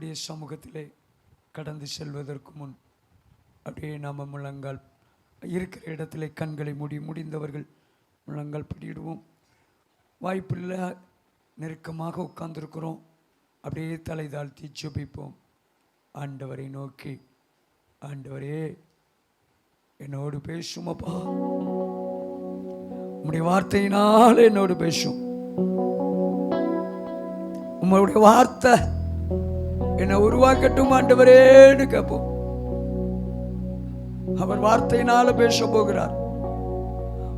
கர்த்தருடைய சமூகத்திலே கடந்து செல்வதற்கு முன் அப்படியே நாம் முழங்கால் இருக்கிற இடத்திலே கண்களை முடிந்தவர்கள் முழங்கால் படிடுவோம். வாய்ப்பில்லை, நெருக்கமாக உட்கார்ந்துருக்கிறோம். அப்படியே தலை தாழ்த்தி ஜெபிப்போம். ஆண்டவரை நோக்கி, ஆண்டவரே என்னோடு பேசுமப்பா, உம்முடைய வார்த்தையினால் என்னோடு பேசும். உம்முடைய வார்த்தை என்னை உருவாக்கட்டும் ஆண்டவரேன்னு கேட்போம். அவர் வார்த்தையினால பேச போகிறார்.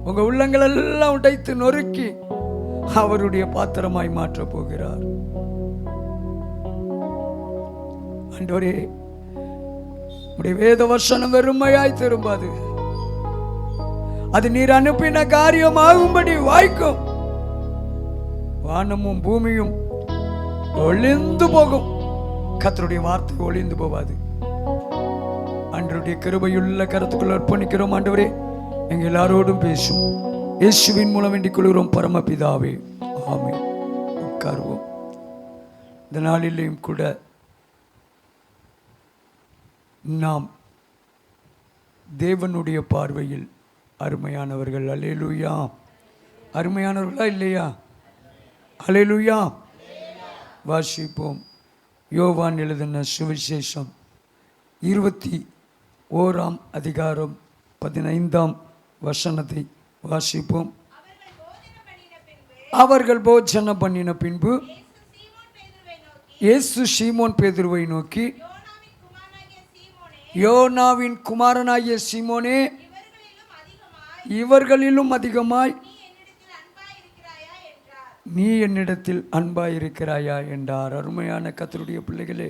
உங்க உள்ளங்கள் எல்லாம் உடைத்து நொறுக்கி அவருடைய பாத்திரமாய் மாற்ற போகிறார். ஆண்டவரே, உடைய வேத வசனம் வெறுமையாய் திரும்பாது. அது நீர் அனுப்பின காரியமாகும்படி வாய்க்கும். வானமும் பூமியும் ஒளிந்து போகும், கர்த்தருடைய வார்த்தை ஒளிந்து போவாது. அன்றைய கிருபையுள்ள கருத்துக்குள் அர்ப்பணிக்கிறோம். ஆண்டவரே, எங்க எல்லாரோடும் பேசும். இயேசுவின் மூலம் வேண்டிக் கொள்கிறோம் பரமபிதாவே, ஆமென். உட்காருவோம். இந்த நாளிலேயும் கூட நாம் தேவனுடைய பார்வையில் அருமையானவர்கள். அல்லேலூயா. அருமையானவர்களா இல்லையா? அல்லேலூயா. வாசிப்போம். யோவான் எழுதின சுவிசேஷம் 21 அதிகாரம் 15 வசனத்தை வாசிப்போம். அவர்கள் போஜன பண்ணின பின்பு இயேசு சீமோன் பேதுருவை நோக்கி, யோனாவின் குமாரனாகிய சீமோனே, இவர்களிலும் அதிகமாய் நீ என்னிடத்தில் அன்பாயிருக்கிறாயா என்றார். அருமையான கர்த்தருடைய பிள்ளைகளே,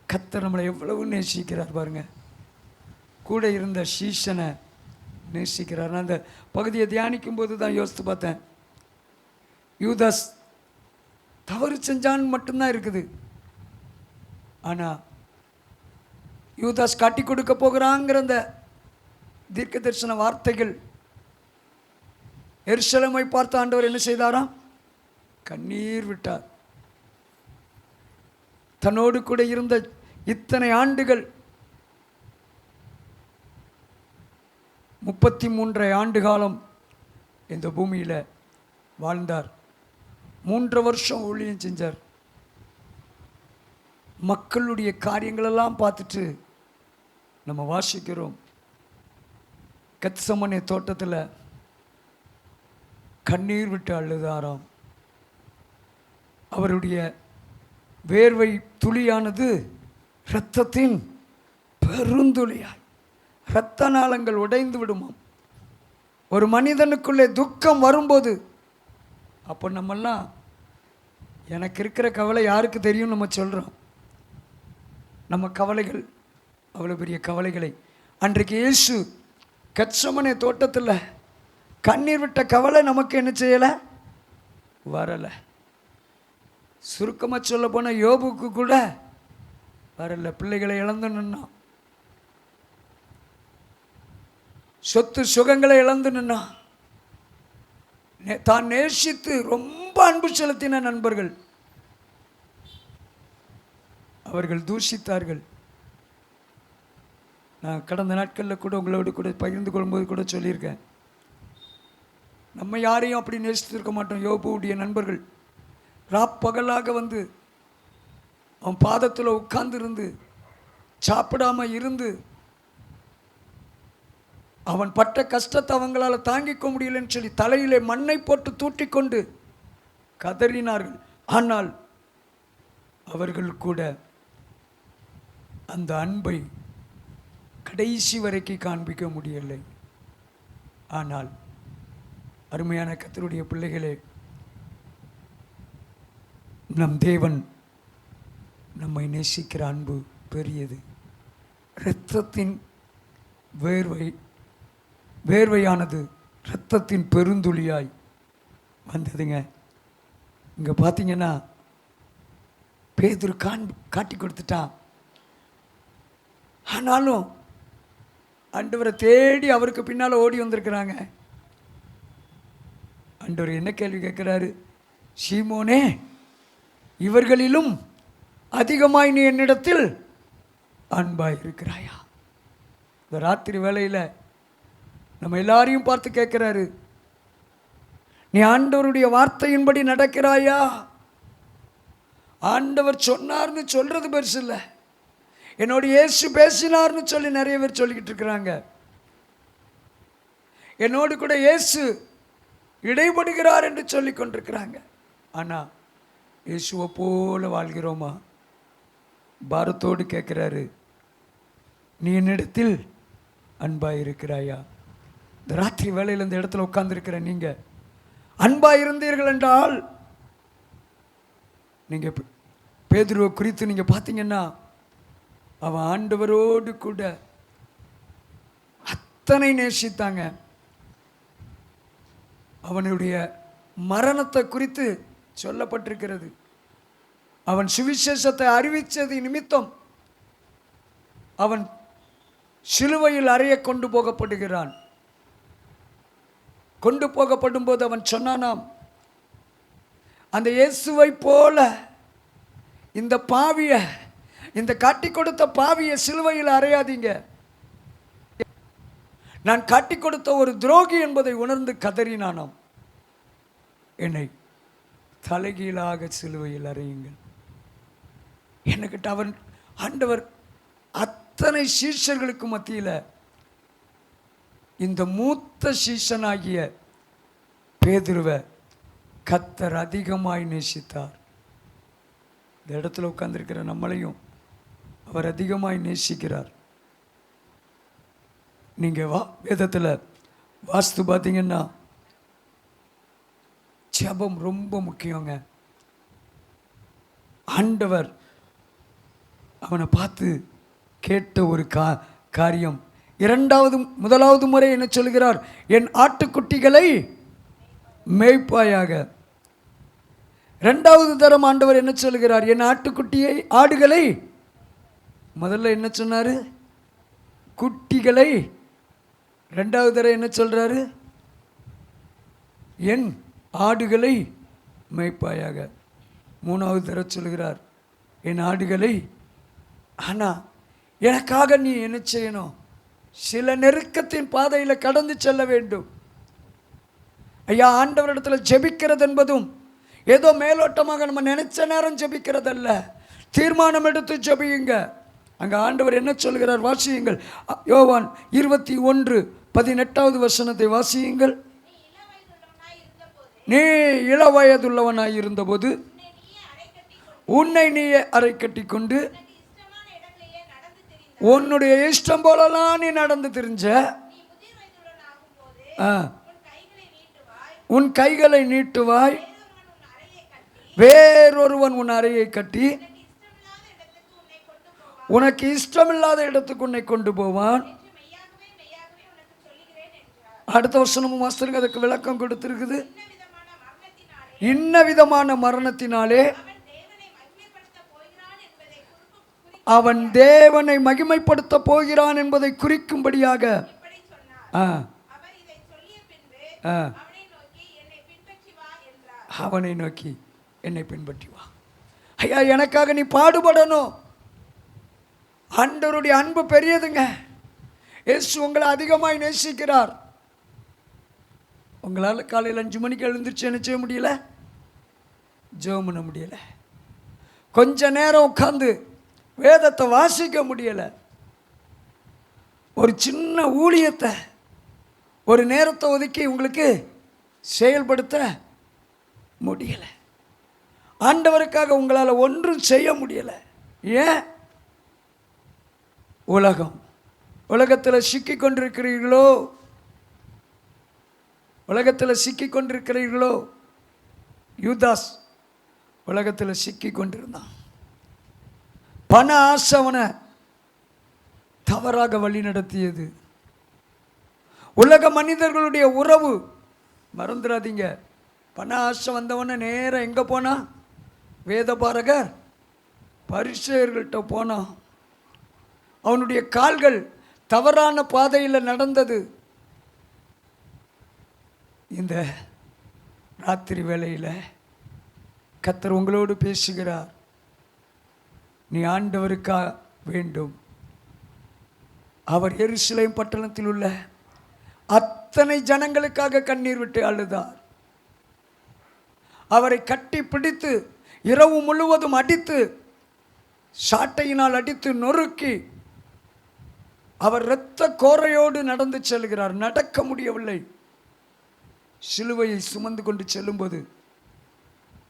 கர்த்தர் நம்மளை எவ்வளவு நேசிக்கிறார் பாருங்க. கூட இருந்த சீஷனை நேசிக்கிறார். நான் அந்த பகுதியை தியானிக்கும் போது தான் யோசித்து பார்த்தேன். யூதாஸ் தவறு செஞ்சான்னு மட்டும்தான் இருக்குது. ஆனால் யூதாஸ் காட்டி கொடுக்க போகிறாங்கிற அந்த தீர்க்க தரிசன வார்த்தைகள் எருசலேமை பார்த்த ஆண்டவர் என்ன செய்தாராம்? கண்ணீர் விட்டார். தன்னோடு கூட இருந்த இத்தனை ஆண்டுகள், 33 ஆண்டு காலம் இந்த பூமியில் வாழ்ந்தார். 3 வருஷம் ஊழியம் செஞ்சார். மக்களுடைய காரியங்களெல்லாம் பார்த்துட்டு நம்ம வாசிக்கிறோம். கெத்சமனே தோட்டத்தில் கண்ணீர் விட்டு அழுதாராம். அவருடைய வேர்வை துளியானது இரத்தத்தின் பெருந்துளியாய், இரத்த நாளங்கள் உடைந்து விடுமாம். ஒரு மனிதனுக்குள்ளே துக்கம் வரும்போது, அப்போ நம்மெல்லாம் எனக்கு இருக்கிற கவலை யாருக்கு தெரியும் நம்ம சொல்கிறோம். நம்ம கவலைகள் அவ்வளோ பெரிய கவலைகளை அன்றைக்கு இயேசு கெத்சமனே தோட்டத்தில் கண்ணீர் விட்ட கவலை நமக்கு என்ன செய்யலை? வரலை. சுருக்கமாக சொல்ல போனால் யோபுக்கு கூட வரலை. பிள்ளைகளை இழந்து நின்னான், சொத்து சுகங்களை இழந்து நின்னான். தான் நேசித்து ரொம்ப அன்பு செலுத்தின நண்பர்கள் அவர்கள் தூஷித்தார்கள். நான் கடந்த நாட்களில் கூட உங்களோடு கூட பகிர்ந்து கொள்ளும்போது கூட சொல்லியிருக்கேன். நம்ம யாரையும் அப்படி நேசித்திருக்க மாட்டோம். யோபுடைய நண்பர்கள் ராப்பகலாக வந்து அவன் பாதத்தில் உட்கார்ந்து இருந்து சாப்பிடாம இருந்து அவன் பட்ட கஷ்டத்தை அவங்களால தாங்கிக்க முடியலன்னு சொல்லி தலையிலே மண்ணை போட்டு தூட்டி கொண்டு கதறினார்கள். ஆனால் அவர்கள் கூட அந்த அன்பை கடைசி வரைக்கும் காண்பிக்க முடியலை. ஆனால் அருமையான கர்த்தருடைய பிள்ளைகளே, நம் தேவன் நம்மை நேசிக்கிற அன்பு பெரியது. இரத்தத்தின் வேர்வையானது இரத்தத்தின் பெருந்துளியாய் வந்ததுங்க. இங்கே பார்த்தீங்கன்னா பேதுரு காட்டி கொடுத்துட்டான். ஆனாலும் ஆண்டவரை தேடி அவருக்கு பின்னால் ஓடி வந்திருக்கிறாங்க. ஆண்டவர் என்ன கேள்வி கேட்குறாரு? சீமோனே, இவர்களிலும் அதிகமாய் நீ என்னிடத்தில் அன்பாய் இருக்கிறாயா? இந்த ராத்திரி வேளையில் நம்ம எல்லாரையும் பார்த்து கேட்கிறாரு, நீ ஆண்டவருடைய வார்த்தையின்படி நடக்கிறாயா? ஆண்டவர் சொன்னார்னு சொல்றது பெருசு இல்லை, என்னோட இயேசு பேசினார்னு சொல்லி நிறைய பேர் சொல்லிக்கிட்டு இருக்கிறாங்க. என்னோடு கூட இயேசு இடைபடுகிறார் என்று சொல்லி கொண்டிருக்கிறாங்க. ஆனால் இயேசுவை போல வாழ்கிறோமா? பாரத்தோடு கேட்குறாரு, நீ என்னிடத்தில் அன்பாய் இருக்கிறாயா? இந்த ராத்திரி வேளையில் இந்த இடத்துல உட்கார்ந்துருக்கிற நீங்கள் அன்பாய் இருந்தீர்கள் என்றால், நீங்கள் பேதுருவை குறித்து நீங்கள் பார்த்தீங்கன்னா, அவன் ஆண்டவரோடு கூட அத்தனை நேசித்தாங்க. அவனுடைய மரணத்தை குறித்து சொல்லப்பட்டிருக்கிறது. அவன் சுவிசேஷத்தை அறிவித்தது நிமித்தம் அவன் சிலுவையில் அறைய கொண்டு போகப்படுகிறான். கொண்டு போகப்படும் போது அவன் சொன்னானாம், அந்த இயேசுவை போல இந்த பாவிய, இந்த காட்டி கொடுத்த பாவிய சிலுவையில் அறையாதீங்க, நான் காட்டி கொடுத்த ஒரு துரோகி என்பதை உணர்ந்து கதறினானாம், என்னை தலைகீழாக சிலுவையில் அறையுங்கள். எனக்கிட்ட அவன் ஆண்டவர் அத்தனை சீஷர்களுக்கு மத்தியில் இந்த மூத்த சீஷனாகிய பேதுருவை கர்த்தர் அதிகமாய் நேசித்தார். இந்த இடத்துல உட்கார்ந்திருக்கிற நம்மளையும் அவர் அதிகமாய் நேசிக்கிறார். நீங்கள் வேதத்தில் வாஸ்து பார்த்தீங்கன்னா ஜெபம் ரொம்ப முக்கியங்க. ஆண்டவர் அவனை பார்த்து கேட்ட ஒரு காரியம், முதலாவது முறை என்ன சொல்கிறார், என் ஆட்டுக்குட்டிகளை மேய்ப்பாயாக. இரண்டாவது தரம் ஆண்டவர் என்ன சொல்கிறார், என் ஆடுகளை, முதல்ல என்ன சொன்னார், குட்டிகளை. ரெண்டாவது தரம் என்ன சொல்றாரு, என் ஆடுகளை மேய்ப்பாயாக. மூணாவது தரம் சொல்கிறார், என் ஆடுகளை. ஆனால் எனக்காக நீ என்ன செய்யணும், சில நெருக்கத்தின் பாதையில் கடந்து செல்ல வேண்டும். ஐயா, ஆண்டவரிடத்தில் ஜெபிக்கிறது என்பதும் ஏதோ மேலோட்டமாக நம்ம நினைச்ச நேரம் ஜெபிக்கிறதல்ல, தீர்மானம் எடுத்து ஜெபியுங்க. அங்கே ஆண்டவர் என்ன சொல்கிறார் வாசியுங்கள். யோவான் 21:18 வசனத்தை வாசியுங்கள். நீ இளவயதுள்ளவனாய் இருந்தபோது உன்னை நீயே அறை கட்டி கொண்டு உன்னுடைய இஷ்டம் போலலாம் நீ நடந்து திரிஞ்ச. உன் கைகளை நீட்டுவாய், வேறொருவன் உன் அறையை கட்டி உனக்கு இஷ்டமில்லாத இடத்துக்கு உன்னை கொண்டு போவான். அடுத்த வசனமும் வாஸ்தருக்கு அதுக்கு விளக்கம் கொடுத்திருக்குது. இன்ன விதமான மரணத்தினாலே அவன் தேவனை மகிமைப்படுத்த போகிறான் என்பதை குறிக்கும்படியாக அவனை நோக்கி என்னை பின்பற்றி வா. ஐயா, எனக்காக நீ பாடுபடணும். ஆண்டவருடைய அன்பு பெரியதுங்க. இயேசு உங்களை அதிகமாய் நேசிக்கிறார். உங்களால் காலையில் 5 மணிக்கு எழுந்திரிச்சு என்ன செய்ய முடியல, ஜெபம் பண்ண முடியலை, கொஞ்ச நேரம் உட்காந்து வேதத்தை வாசிக்க முடியலை, ஒரு சின்ன ஊழியத்தை ஒரு நேரத்தை ஒதுக்கி உங்களுக்கு செயல்படுத்த முடியலை. ஆண்டவருக்காக உங்களால் ஒன்றும் செய்ய முடியலை. ஏன்? உலகத்தில் சிக்கி கொண்டிருக்கிறீர்களோ? உலகத்தில் சிக்கி கொண்டிருக்கிறீர்களோ? யூதாஸ் உலகத்தில் சிக்கி கொண்டிருந்தான். பண ஆசை அவனை தவறாக வழி நடத்தியது. உலக மனிதர்களுடைய உறவு மறந்துடாதீங்க. பண ஆசை வந்தவன நேரம் எங்கே போனா, வேதபாரகர் பரிசேயர்கள்ட்ட போனான். அவனுடைய கால்கள் தவறான பாதையில் நடந்தது. இந்த ராத்திரி வேளையில் கர்த்தர் உங்களோடு பேசுகிறார். நீ ஆண்டவருக்காக வேண்டும். அவர் எருசலேம் பட்டணத்தில் உள்ள அத்தனை ஜனங்களுக்காக கண்ணீர் விட்டு அழுதார். அவரை கட்டி பிடித்து இரவு முழுவதும் அடித்து, சாட்டையினால் அடித்து நொறுக்கி, அவர் இரத்த கோரையோடு நடந்து செல்கிறார். நடக்க முடியவில்லை. சிலுவையை சுமந்து கொண்டு செல்லும்போது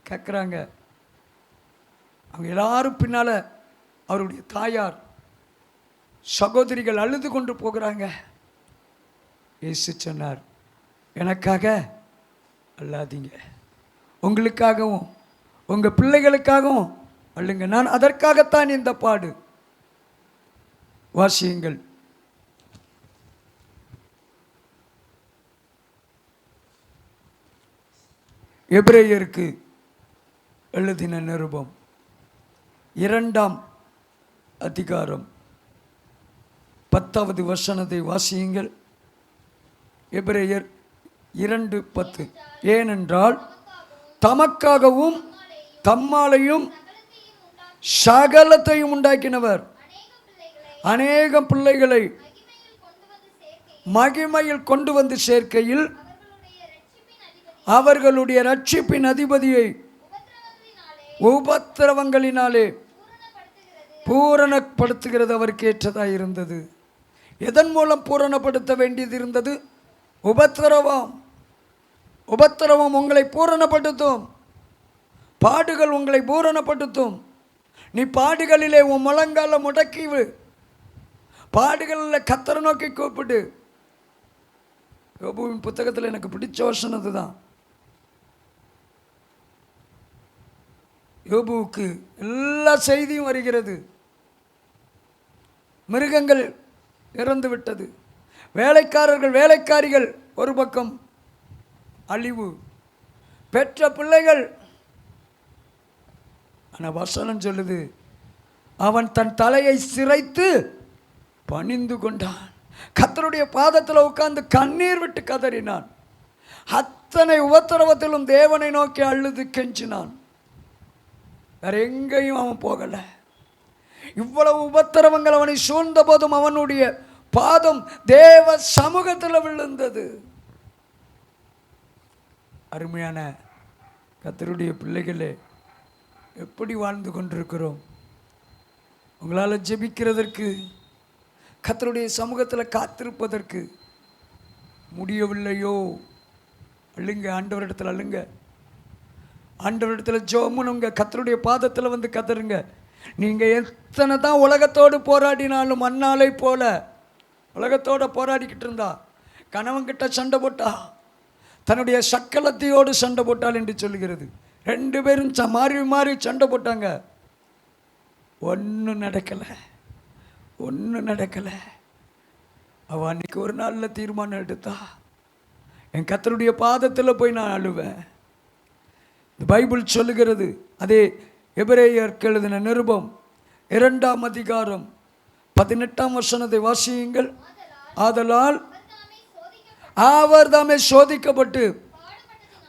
கேட்குறாங்க, அவங்க எல்லாரும் பின்னால அவருடைய தாயார் சகோதரிகள் அழுது கொண்டு போகிறாங்க. இயேசு சொன்னார், எனக்காக அல்லாதீங்க, உங்களுக்காகவும் உங்கள் பிள்ளைகளுக்காகவும் அழுங்க. நான் அதற்காகத்தான் இந்த பாடு. வாசியுங்கள். எபிரேயருக்கு எழுதின நிருபம் 2ஆம் அதிகாரம் 10வது வசனத்தை வாசியுங்கள். எபிரேயர் 2:10. ஏனென்றால் தமக்காகவும் தம்மாலையும் சகலத்தையும் உண்டாக்கினவர் அநேகம் பிள்ளைகளை மகிமையில் கொண்டு வந்து சேர்க்கையில் அவர்களுடைய ரட்சிப்பின் அதிபதியை உபத்திரவங்களினாலே பூரணப்படுத்துகிறது அவருக்கு ஏற்றதாக இருந்தது. எதன் மூலம் பூரணப்படுத்த வேண்டியது இருந்தது? உபத்திரவம். உபத்திரவம் உங்களை பூரணப்படுத்தும். பாடுகள் உங்களை பூரணப்படுத்தும். நீ பாடுகளிலே உன் முழங்கால முடக்கிவு, பாடுகளில் கர்த்தரை நோக்கி கூப்பிடு. யோபுவின் புத்தகத்தில் எனக்கு பிடிச்ச வசனம் அதுதான். யோபுவுக்கு எல்லா செய்தியும் வருகிறது. மிருகங்கள் இறந்து விட்டது, வேலைக்காரர்கள் வேலைக்காரிகள் ஒரு பக்கம் அழிவு, பெற்ற பிள்ளைகள். ஆனால் வசனம் சொல்லுது, அவன் தன் தலையை சிரைத்து பணிந்து கொண்டான். கர்த்தருடைய பாதத்தில் உட்கார்ந்து கண்ணீர் விட்டு கதறினான். அத்தனை உபத்திரவத்திலும் தேவனை நோக்கி அழுது கெஞ்சினான். வேற எங்கேயும் அவன் போகலை. இவ்வளவு உபத்திரவங்கள் அவனை சூழ்ந்த போதும் அவனுடைய பாதம் தேவ சமூகத்தில் விழுந்தது. அருமையான கர்த்தருடைய பிள்ளைகளே, எப்படி வாழ்ந்து கொண்டிருக்கிறோம்? உங்களால் ஜெபிக்கிறதற்கு, கர்த்தருடைய சமூகத்தில் காத்திருப்பதற்கு முடியவில்லையோ? அழுங்க, ஆண்டவரிடத்தில் அழுங்க, ஆண்டவரிடத்தில் ஜெபமுனுங்க, கர்த்தருடைய பாதத்தில் வந்து கதறுங்க. நீங்கள் எத்தனை தான் உலகத்தோடு போராடினாலும், அன்னாலை போல உலகத்தோடு போராடிக்கிட்டு இருந்தா, கணவன்கிட்ட சண்டை போட்டா, தன்னுடைய சக்கலத்தையோடு சண்டை போட்டாள் என்று சொல்லுகிறது. 2 பேரும் மாறி மாறி சண்டை போட்டாங்க. ஒன்றும் நடக்கலை, ஒன்றும் நடக்கலை. அவள் அன்னைக்கு ஒரு நாளில் தீர்மானம் எடுத்தா, என் கர்த்தருடைய பாதத்தில் போய் நான் அழுவேன். பைபிள் சொல்லுகிறது. அதே எபிரேயருக்கு எழுதின நிருபம் 2ஆம் அதிகாரம் 18ஆம் வசனத்தை வாசியுங்கள். ஆதலால் அவர் தாமே சோதிக்கப்பட்டு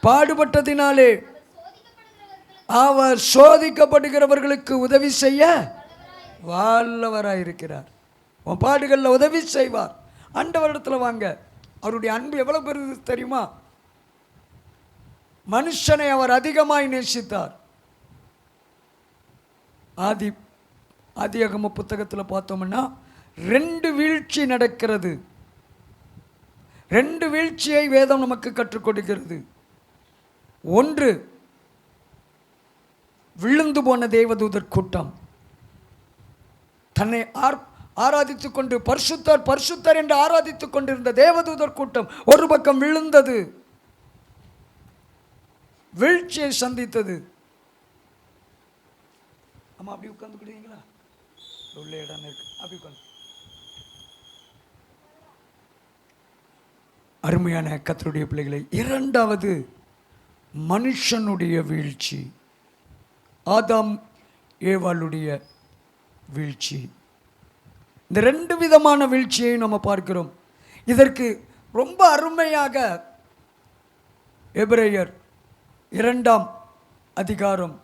பாடுபட்டதினாலே அவர் சோதிக்கப்படுகிறவர்களுக்கு உதவி செய்ய வல்லவராயிருக்கிறார். உன் பாடுகளில் உதவி செய்வார். ஆண்டவரிடத்தில் வாங்க. அவருடைய அன்பு எவ்வளவு பெருது தெரியுமா? மனுஷனை அவர் அதிகமாய் நேசித்தார். ஆதியாகம புத்தகத்தில் பார்த்தோம்னா 2 வீழ்ச்சி நடக்கிறது. 2 வீழ்ச்சியை வேதம் நமக்கு கற்றுக் கொடுக்கிறது. ஒன்று, விழுந்து போன தேவதூதர் கூட்டம் தன்னை ஆராதித்துக் கொண்டு பரிசுத்தர் பரிசுத்தர் என்று ஆராதித்துக் கொண்டிருந்த தேவதூதர் கூட்டம் ஒரு பக்கம் விழுந்தது, வீழ்ச்சியை சந்தித்தது. ஆமா, அப்படி உட்கார்ந்துக்கிட்டீங்களா? உள்ள இடம் இருக்கு, அப்படி உட்காந்து. அருமையான கர்த்தருடைய பிள்ளைகளை, 2வது மனுஷனுடைய வீழ்ச்சி, ஆதாம் ஏவாளுடைய வீழ்ச்சி. இந்த 2 விதமான வீழ்ச்சியை நம்ம பார்க்கிறோம். இதற்கு ரொம்ப அருமையாக எபிரேயர் 2ஆம் அதிகாரம்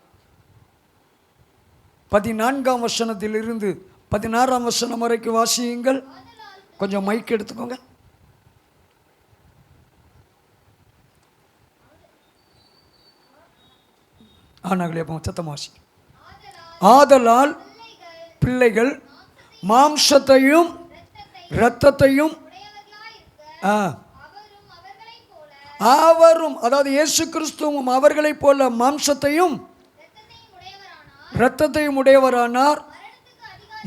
14ஆம் வசனத்திலிருந்து 16ஆம் வசனம் வரைக்கும் வாசியுங்கள். கொஞ்சம் மைக் எடுத்துக்கோங்க. ஆனாங்களே சத்தம் வாசி. ஆதலால் பிள்ளைகள் மாம்சத்தையும் இரத்தத்தையும் அவரும், அதாவது இயேசு கிறிஸ்துவும் அவர்களைப் போல மாம்சத்தையும் இரத்தத்தையும் உடையவரானார்.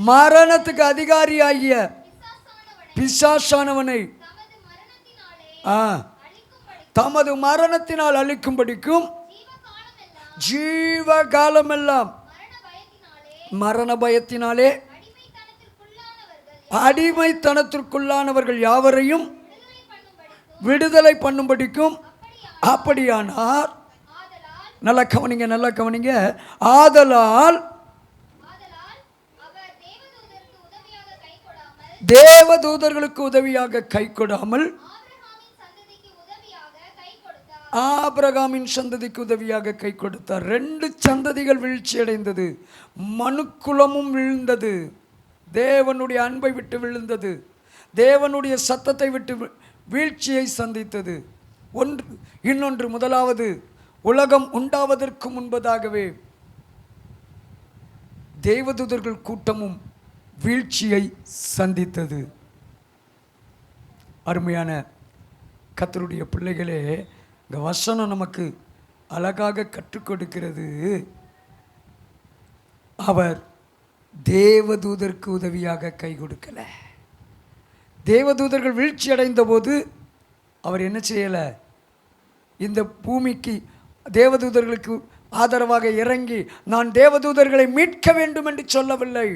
மரணத்துக்கு அதிகாரியாகிய பிசாசானவனை தமது மரணத்தினால் அழிக்கும்படிக்கும் ஜீவ காலமெல்லாம் மரண பயத்தினாலே அடிமைத்தனத்திற்குள்ளானவர்கள் யாவரையும் விடுதலை பண்ணும்படிக்கும். அப்படியானார், நல்லா கவனிங்க, நல்லா கவனிங்க. ஆதலால் தேவதூதர்களுக்கு உதவியாக கை கொடாமல் ஆபிரகாமின் சந்ததிக்கு உதவியாக கை கொடுத்தார். 2 சந்ததிகள் வீழ்ச்சி அடைந்தது. மனுக்குலமும் விழுந்தது. தேவனுடைய அன்பை விட்டு விழுந்தது. தேவனுடைய சத்தத்தை விட்டு வீழ்ச்சியை சந்தித்தது. இன்னொன்று, முதலாவது, உலகம் உண்டாவதற்கு முன்பதாகவே தேவதூதர்கள் கூட்டமும் வீழ்ச்சியை சந்தித்தது. அருமையான கர்த்தருடைய பிள்ளைகளே, இந்த வசனம் நமக்கு அழகாக கற்றுக் கொடுக்கிறது. அவர் தேவதூதருக்கு உதவியாக கை கொடுக்கல. தேவதூதர்கள் வீழ்ச்சி அடைந்த போது அவர் என்ன செய்யலை? இந்த பூமிக்கு தேவதூதர்களுக்கு ஆதரவாக இறங்கி நான் தேவதூதர்களை மீட்க வேண்டும் என்று சொல்லவில்லை.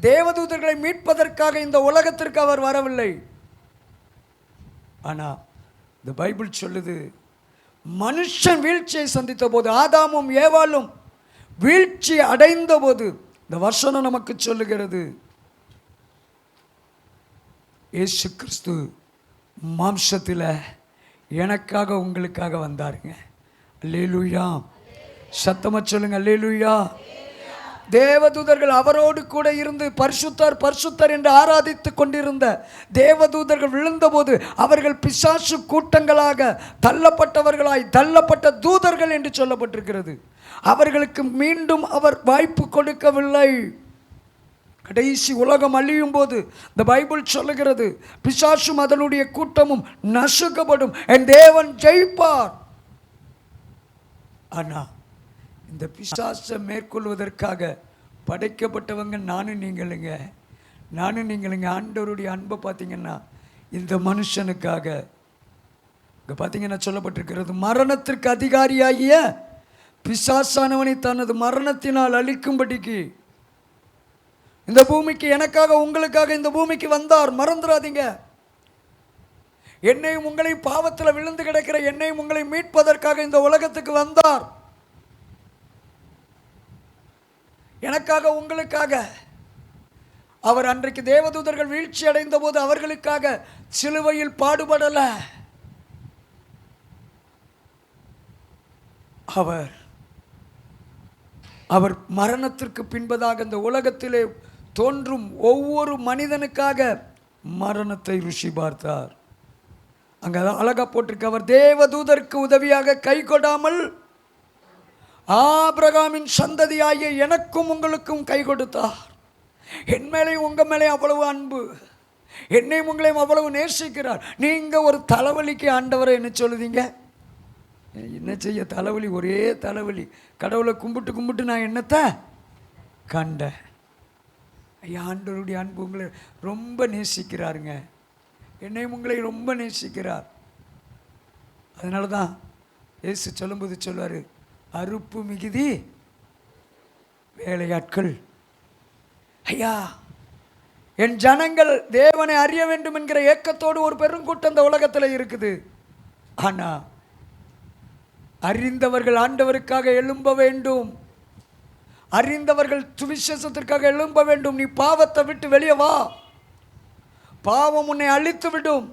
தேவதூதர்களை மீட்பதற்காக இந்த உலகத்திற்கு அவர் வரவில்லை. ஆனால் இந்த பைபிள் சொல்லுது, மனுஷன் வீழ்ச்சியை சந்தித்த போது, ஆதாமும் ஏவாளும் வீழ்ச்சி அடைந்த போது, இந்த வசனம் நமக்கு சொல்லுகிறது, இயேசு கிறிஸ்து மாம்சத்தில் எனக்காக உங்களுக்காக வந்தாருங்க. அல்லேலூயா. சத்தமா சொல்லுங்க, அல்லேலூயா. தேவதூதர்கள் அவரோடு கூட இருந்து பரிசுத்தர் பரிசுத்தர் என்று ஆராதித்து கொண்டிருந்த தேவதூதர்கள் விழுந்தபோது அவர்கள் பிசாசு கூட்டங்களாக தள்ளப்பட்டவர்களாய் தள்ளப்பட்ட தூதர்கள் என்று சொல்லப்பட்டிருக்கிறது. அவர்களுக்கு மீண்டும் அவர் வாய்ப்பு கொடுக்கவில்லை. கடைசி உலகம் அழியும் போது இந்த பைபிள் சொல்லுகிறது, பிசாசும் அதனுடைய கூட்டமும் நசுக்கப்படும், என் தேவன் ஜெயிப்பார். ஆனா இந்த பிசாசை மேற்கொள்வதற்காக படைக்கப்பட்டவங்க நானும் நீங்களுங்க. ஆண்டவருடைய அன்பை பார்த்தீங்கன்னா இந்த மனுஷனுக்காக இங்கே பார்த்தீங்கன்னா சொல்லப்பட்டிருக்கிறது, மரணத்திற்கு அதிகாரியாகிய பிசாசானவனை தனது மரணத்தினால் அழிக்கும்படிக்கு இந்த பூமிக்கு எனக்காக உங்களுக்காக இந்த பூமிக்கு வந்தார். மறந்துடாதீங்க. என்னையும் உங்களையும் பாவத்தில் விழுந்து கிடக்கிற என்னையும் உங்களை மீட்பதற்காக இந்த உலகத்துக்கு வந்தார். எனக்காக உங்களுக்காக. அவர் அன்றைக்கு தேவதூதர்கள் வீழ்ச்சி அடைந்த போது அவர்களுக்காக சிலுவையில் பாடுபடல. அவர் மரணத்திற்கு பின்பதாக இந்த உலகத்திலே தோன்றும் ஒவ்வொரு மனிதனுக்காக மரணத்தை ருசி பார்த்தார். அங்க அழகா போட்டிருக்கு, அவர் தேவதூதருக்கு உதவியாக கை கொடாமல் ஆபிரகாமின் சந்ததியாகிய எனக்கும் உங்களுக்கும் கை கொடுத்தார். என் மேலேயும் உங்க மேலே அவ்வளவு அன்பு, என்னையும் உங்களையும் அவ்வளவு நேசிக்கிறார். நீங்க ஒரு தலைவலிக்கு ஆண்டவரை என்ன சொல்லுதீங்க? என்ன செய்ய, தலைவலி, ஒரே தலைவலி. கடவுளை கும்பிட்டு நான் என்னத்தை கண்டேன். ஐயா, ஆண்டவருடைய அன்பு உங்களை ரொம்ப நேசிக்கிறாருங்க. என்னையும் உங்களை ரொம்ப நேசிக்கிறார். அதனால தான் இயேசு சொல்லும்போது சொல்வார், அறுப்பு மிகுதி வேலையாட்கள். ஐயா, என் ஜனங்கள் தேவனை அறிய வேண்டும் என்கிற ஏக்கத்தோடு ஒரு பெருங்கூட்டம் இந்த உலகத்தில் இருக்குது. ஆனால் அறிந்தவர்கள் ஆண்டவருக்காக எழும்ப வேண்டும். அறிந்தவர்கள் சுவிசேஷத்திற்காக எழும்ப வேண்டும். நீ பாவத்தை விட்டு வெளியே வா. பாவம் உன்னை அழித்து விடும்.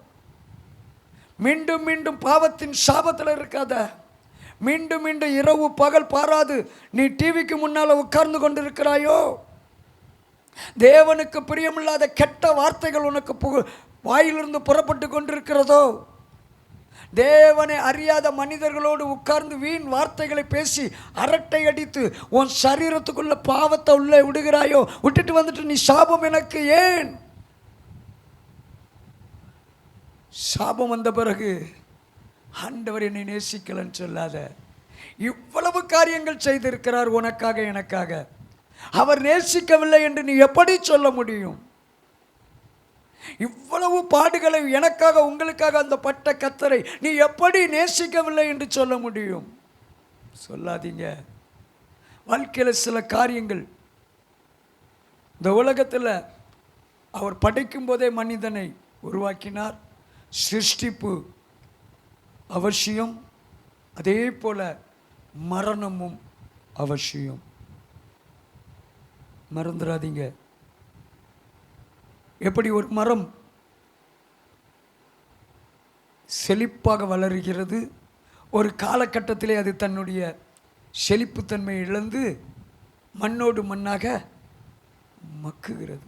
மீண்டும் மீண்டும் பாவத்தின் சாபத்தில் இருக்காத. மீண்டும் மீண்டும் இரவு பகல் பாராது நீ டிவிக்கு முன்னால் உட்கார்ந்து கொண்டிருக்கிறாயோ? தேவனுக்கு பிரியமில்லாத கெட்ட வார்த்தைகள் உனக்கு வாயிலிருந்து புறப்பட்டு கொண்டிருக்கிறதோ? தேவனை அறியாத மனிதர்களோடு உட்கார்ந்து வீண் வார்த்தைகளை பேசி அரட்டை அடித்து உன் சரீரத்துக்குள்ள பாவத்தை உள்ளே விடுகிறாயோ? விட்டுட்டு வந்துட்டு நீ சாபம் எனக்கு ஏன்? சாபம் வந்த பிறகு ஆண்டவர் என்னை நேசிக்கலன்னு சொல்லாத. இவ்வளவு காரியங்கள் செய்திருக்கிறார் உனக்காக எனக்காக. அவர் நேசிக்கவில்லை என்று நீ எப்படி சொல்ல முடியும்? இவ்வளவு பாடுகளை எனக்காக உங்களுக்காக அந்த பட்ட கர்த்தரை நீ எப்படி நேசிக்கவில்லை என்று சொல்ல முடியும்? சொல்லாதீங்க. வாழ்க்கையில் சில காரியங்கள், இந்த உலகத்தில் அவர் படைக்கும் போதே மனிதனை உருவாக்கினார். சிருஷ்டிப்பு அவசியம், அதே போல மரணமும் அவசியம். மறந்துடாதீங்க. எப்படி ஒரு மரம் செழிப்பாக வளருகிறது, ஒரு காலகட்டத்திலே அது தன்னுடைய செழிப்புத்தன்மை இழந்து மண்ணோடு மண்ணாக மக்குகிறது.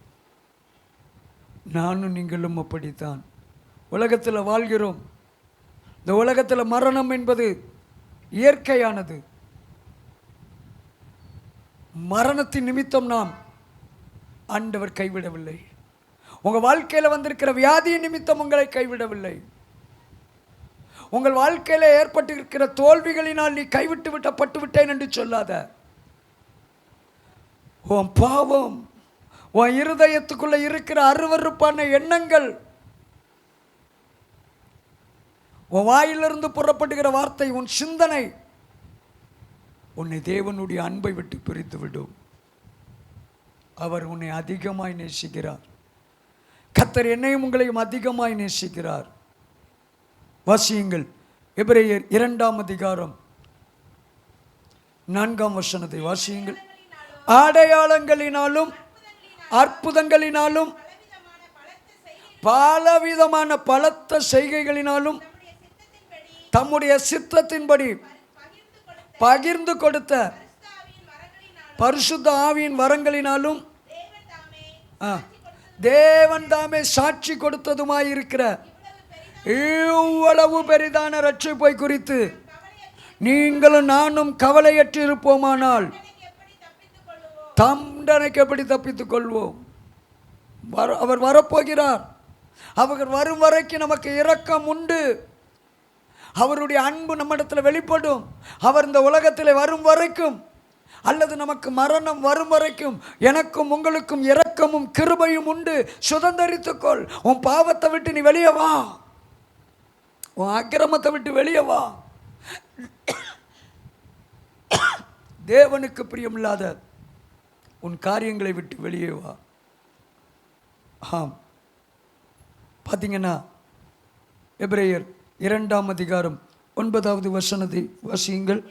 நானும் நீங்களும் அப்படித்தான் உலகத்தில் வாழ்கிறோம். இந்த உலகத்தில் மரணம் என்பது இயற்கையானது. மரணத்தின் நிமித்தம் நாம் ஆண்டவர் கைவிடவில்லை. உங்கள் வாழ்க்கையில் வந்திருக்கிற வியாதியின் நிமித்தம் உங்களை கைவிடவில்லை. உங்கள் வாழ்க்கையில் ஏற்பட்டிருக்கிற தோல்விகளினால் நீ கைவிட்டு விட்டப்பட்டு விட்டேன் என்று சொல்லாத. உன் பாவம், உன் இருதயத்துக்குள்ள இருக்கிற அருவருப்பான எண்ணங்கள், உன் வாயிலிருந்து புறப்படுகிற வார்த்தை, உன் சிந்தனை உன்னை தேவனுடைய அன்பை விட்டு பிரித்து விடும். அவர் உன்னை அதிகமாய் நேசிக்கிறார். கர்த்தர் என்னையும் உங்களையும் அதிகமாய் நேசிக்கிறார். வாசியுங்கள், எபிரேயர் 2ஆம் அதிகாரம் 4ஆம் வசனத்தை வாசியுங்கள். அடையாளங்களினாலும் அற்புதங்களினாலும் பலவிதமான பலத்த செய்கைகளினாலும் தம்முடைய சித்தத்தின்படி பகிர்ந்து கொடுத்த பரிசுத்த ஆவியின் வரங்களினாலும் தேவன் தாமே சாட்சி கொடுத்ததுமாயிருக்கிற இவ்வளவு பெரிதான ரட்சிப்பை குறித்து நீங்களும் நானும் கவலையற்று இருப்போமானால் தண்டனைக்கு எப்படி தப்பித்துக் கொள்வோம்? அவர் வரப்போகிறார். அவர் வரும் வரைக்கும் நமக்கு இரக்கம் உண்டு. அவருடைய அன்பு நம்மிடத்தில் வெளிப்படும். அவர் இந்த உலகத்தில் வரும் வரைக்கும், அல்லது நமக்கு மரணம் வரும் வரைக்கும் எனக்கும் உங்களுக்கும் இரக்கமும் கிருபையும் உண்டு. சுதந்தரித்துக்கொள். உன் பாவத்தை விட்டு நீ வெளியே வா. உன் அக்கிரமத்தை விட்டு வெளியே வா. தேவனுக்கு பிரியமில்லாத உன் காரியங்களை விட்டு வெளியே வா. ஆம், பார்த்தீங்கன்னா எபிரேயர் 2ஆம் அதிகாரம் 9வது வசனத்தை வாசியுங்கள்.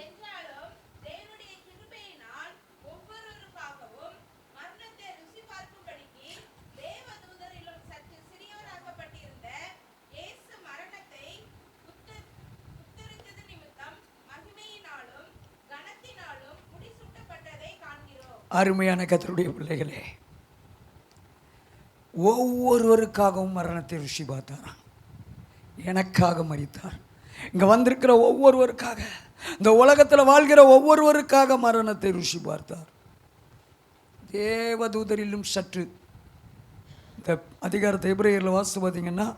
அருமையான கர்த்தருடைய பிள்ளைகளே, ஒவ்வொருவருக்காகவும் மரணத்தை ருசி பார்த்தார். எனக்காக மரித்தார். இங்கே வந்திருக்கிற ஒவ்வொருவருக்காக, இந்த உலகத்தில் வாழ்கிற ஒவ்வொருவருக்காக மரணத்தை ருசி பார்த்தார். தேவதூதரிலும் சற்று இந்த அதிகாரத்தை எபிரேயரில் வாசித்து பார்த்தீங்கன்னா,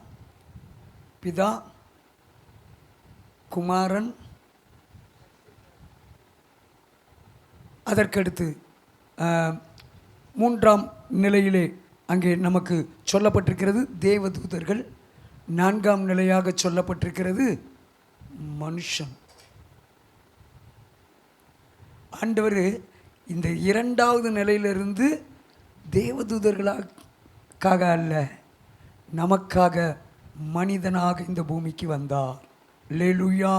பிதா, குமாரன், அதற்கடுத்து 3ஆம் நிலையிலே அங்கே நமக்கு சொல்லப்பட்டிருக்கிறது தேவதூதர்கள். 4ஆம் நிலையாக சொல்லப்பட்டிருக்கிறது மனுஷன். ஆண்டவர் இந்த 2வது நிலையிலிருந்து தேவதூதர்களுக்காக அல்ல, நமக்காக மனிதனாக இந்த பூமிக்கு வந்தார். அல்லேலூயா.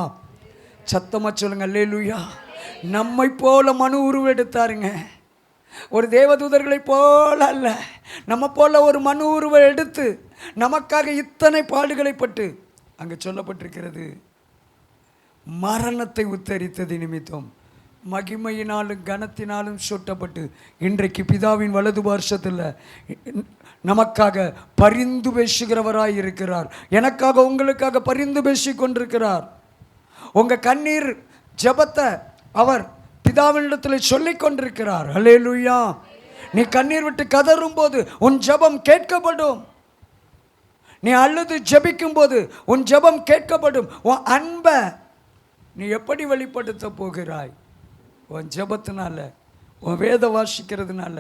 சத்தமாக சொல்லுங்க, அல்லேலூயா. நம்மை போல மனு உருவெடுத்தாருங்க. ஒரு தேவதூதர்களை போல அல்ல, நம்ம போல ஒரு மனு உருவம் எடுத்து நமக்காக இத்தனை பாடுகளை பட்டு அங்கே சொல்லப்பட்டிருக்கிறது. மரணத்தை உத்தரித்தது நிமித்தம் மகிமையினாலும் கனத்தினாலும் சொட்டப்பட்டு இன்றைக்கு பிதாவின் வலது பார்சத்தில் நமக்காக பரிந்து பேசுகிறவராய் இருக்கிறார். எனக்காக உங்களுக்காக பரிந்து பேசி கொண்டிருக்கிறார். உங்கள் கண்ணீர் ஜெபத்தை அவர் பிதாவினிடத்தில் சொல்லி கொண்டிருக்கிறார். அல்லேலூயா. நீ கண்ணீர் விட்டு கதறும் போது உன் ஜெபம் கேட்கப்படும். நீ அழுது ஜெபிக்கும் போது உன் ஜெபம் கேட்கப்படும். உன் அன்பை நீ எப்படி வெளிப்படுத்த போகிறாய்? உன் ஜெபத்தினால, உன் வேத வாசிக்கிறதுனால,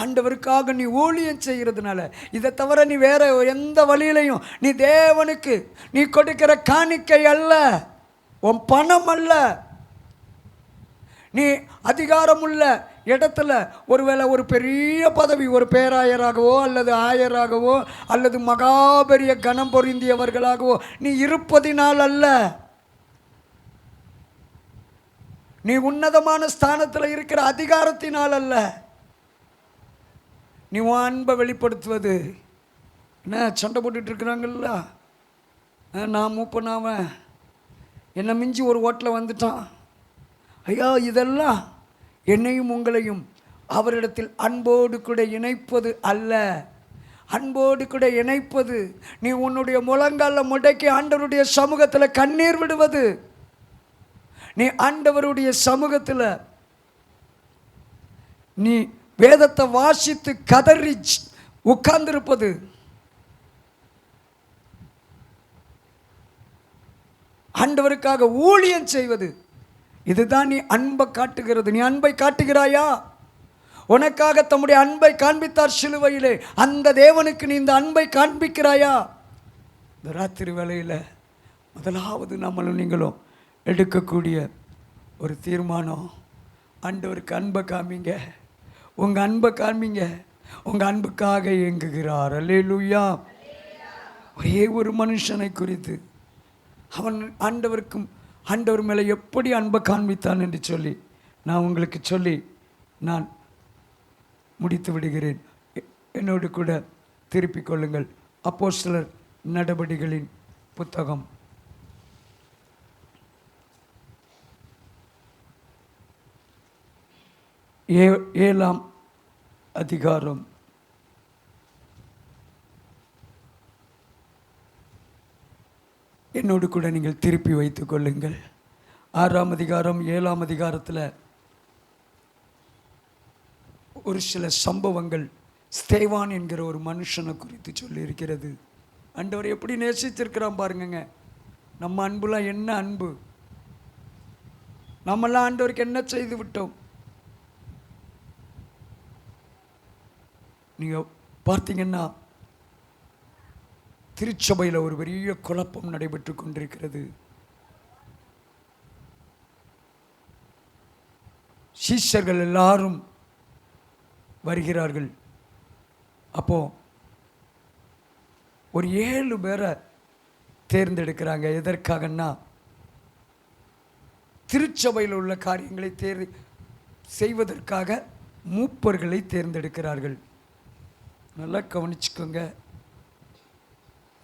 ஆண்டவருக்காக நீ ஊழியம் செய்கிறதுனால. இதை தவிர நீ வேற எந்த வழியிலையும் நீ தேவனுக்கு நீ கொடுக்கிற காணிக்கை அல்ல, உன் பணம் அல்ல. நீ அதிகாரமுள்ள இடத்துல ஒருவேளை ஒரு பெரிய பதவி, ஒரு பேராயராகவோ அல்லது ஆயராகவோ அல்லது மகாபெரிய கனம் பொருந்தியவர்களாகவோ நீ இருப்பதினால் அல்ல. நீ உன்னதமான ஸ்தானத்தில் இருக்கிற அதிகாரத்தினால் அல்ல. நீ உன் அன்பை வெளிப்படுத்துவது என்ன? சண்டை போட்டுட்டு இருக்கிறாங்கல்ல, நான் மூப்பனாவன், என்னை மிஞ்சி ஒரு ஓட்டில் வந்துட்டான். ஐயா, இதெல்லாம் என்னையும் உங்களையும் அவரிடத்தில் அன்போடு கூட இணைப்பது அல்ல. அன்போடு கூட இணைப்பது நீ உன்னுடைய முழங்கால முடக்கி ஆண்டவருடைய சமூகத்தில் கண்ணீர் விடுவது. நீ ஆண்டவருடைய சமூகத்தில் நீ வேதத்தை வாசித்து கதறி உட்கார்ந்திருப்பது. ஆண்டவருக்காக ஊழியம் செய்வது. இதுதான் நீ அன்பை காட்டுகிறது. நீ அன்பை காட்டுகிறாயா? உனக்காக தம்முடைய அன்பை காண்பித்தார் சிலுவையிலே. அந்த தேவனுக்கு நீ இந்த அன்பை காண்பிக்கிறாயா? இந்த ராத்திரி வேளையில் முதலாவது நம்மளும் நீங்களும் எடுக்கக்கூடிய ஒரு தீர்மானம், ஆண்டவருக்கு அன்பை காமிங்க. உங்கள் அன்பை காமிங்க. உங்கள் அன்புக்காக இயங்குகிறார். அல்லேலூயா. ஒரே ஒரு மனுஷனை குறித்து அவன் ஆண்டவர் மேலே எப்படி அன்பை காண்பித்தான் என்று சொல்லி நான் உங்களுக்கு சொல்லி நான் முடித்து விடுகிறேன். என்னோடு கூட திருப்பிக் கொள்ளுங்கள். அப்போஸ்தலர் நடபடிகளின் புத்தகம் 7ஆம் அதிகாரம் 7 என்னோடு கூட நீங்கள் திருப்பி வைத்துக் கொள்ளுங்கள். 6ஆம் அதிகாரம் 7ஆம் அதிகாரத்தில் ஒரு சில சம்பவங்கள் ஸ்தேவான் என்கிற ஒரு மனுஷனை குறித்து சொல்லியிருக்கிறது. ஆண்டவர் எப்படி நேசித்திருக்கிறான் பாருங்க. நம்ம அன்புலாம் என்ன அன்பு! நம்மெல்லாம் ஆண்டவருக்கு என்ன செய்து விட்டோம்? நீங்கள் பார்த்தீங்கன்னா திருச்சபையில் ஒரு பெரிய குழப்பம் நடைபெற்று கொண்டிருக்கிறது. சீஷர்கள் எல்லாரும் வருகிறார்கள். அப்போ ஒரு 7 பேரை தேர்ந்தெடுக்கிறாங்க. எதற்காகன்னா திருச்சபையில் உள்ள காரியங்களை செய்வதற்காக மூப்பர்களை தேர்ந்தெடுக்கிறார்கள். நல்லா கவனிச்சுக்கோங்க.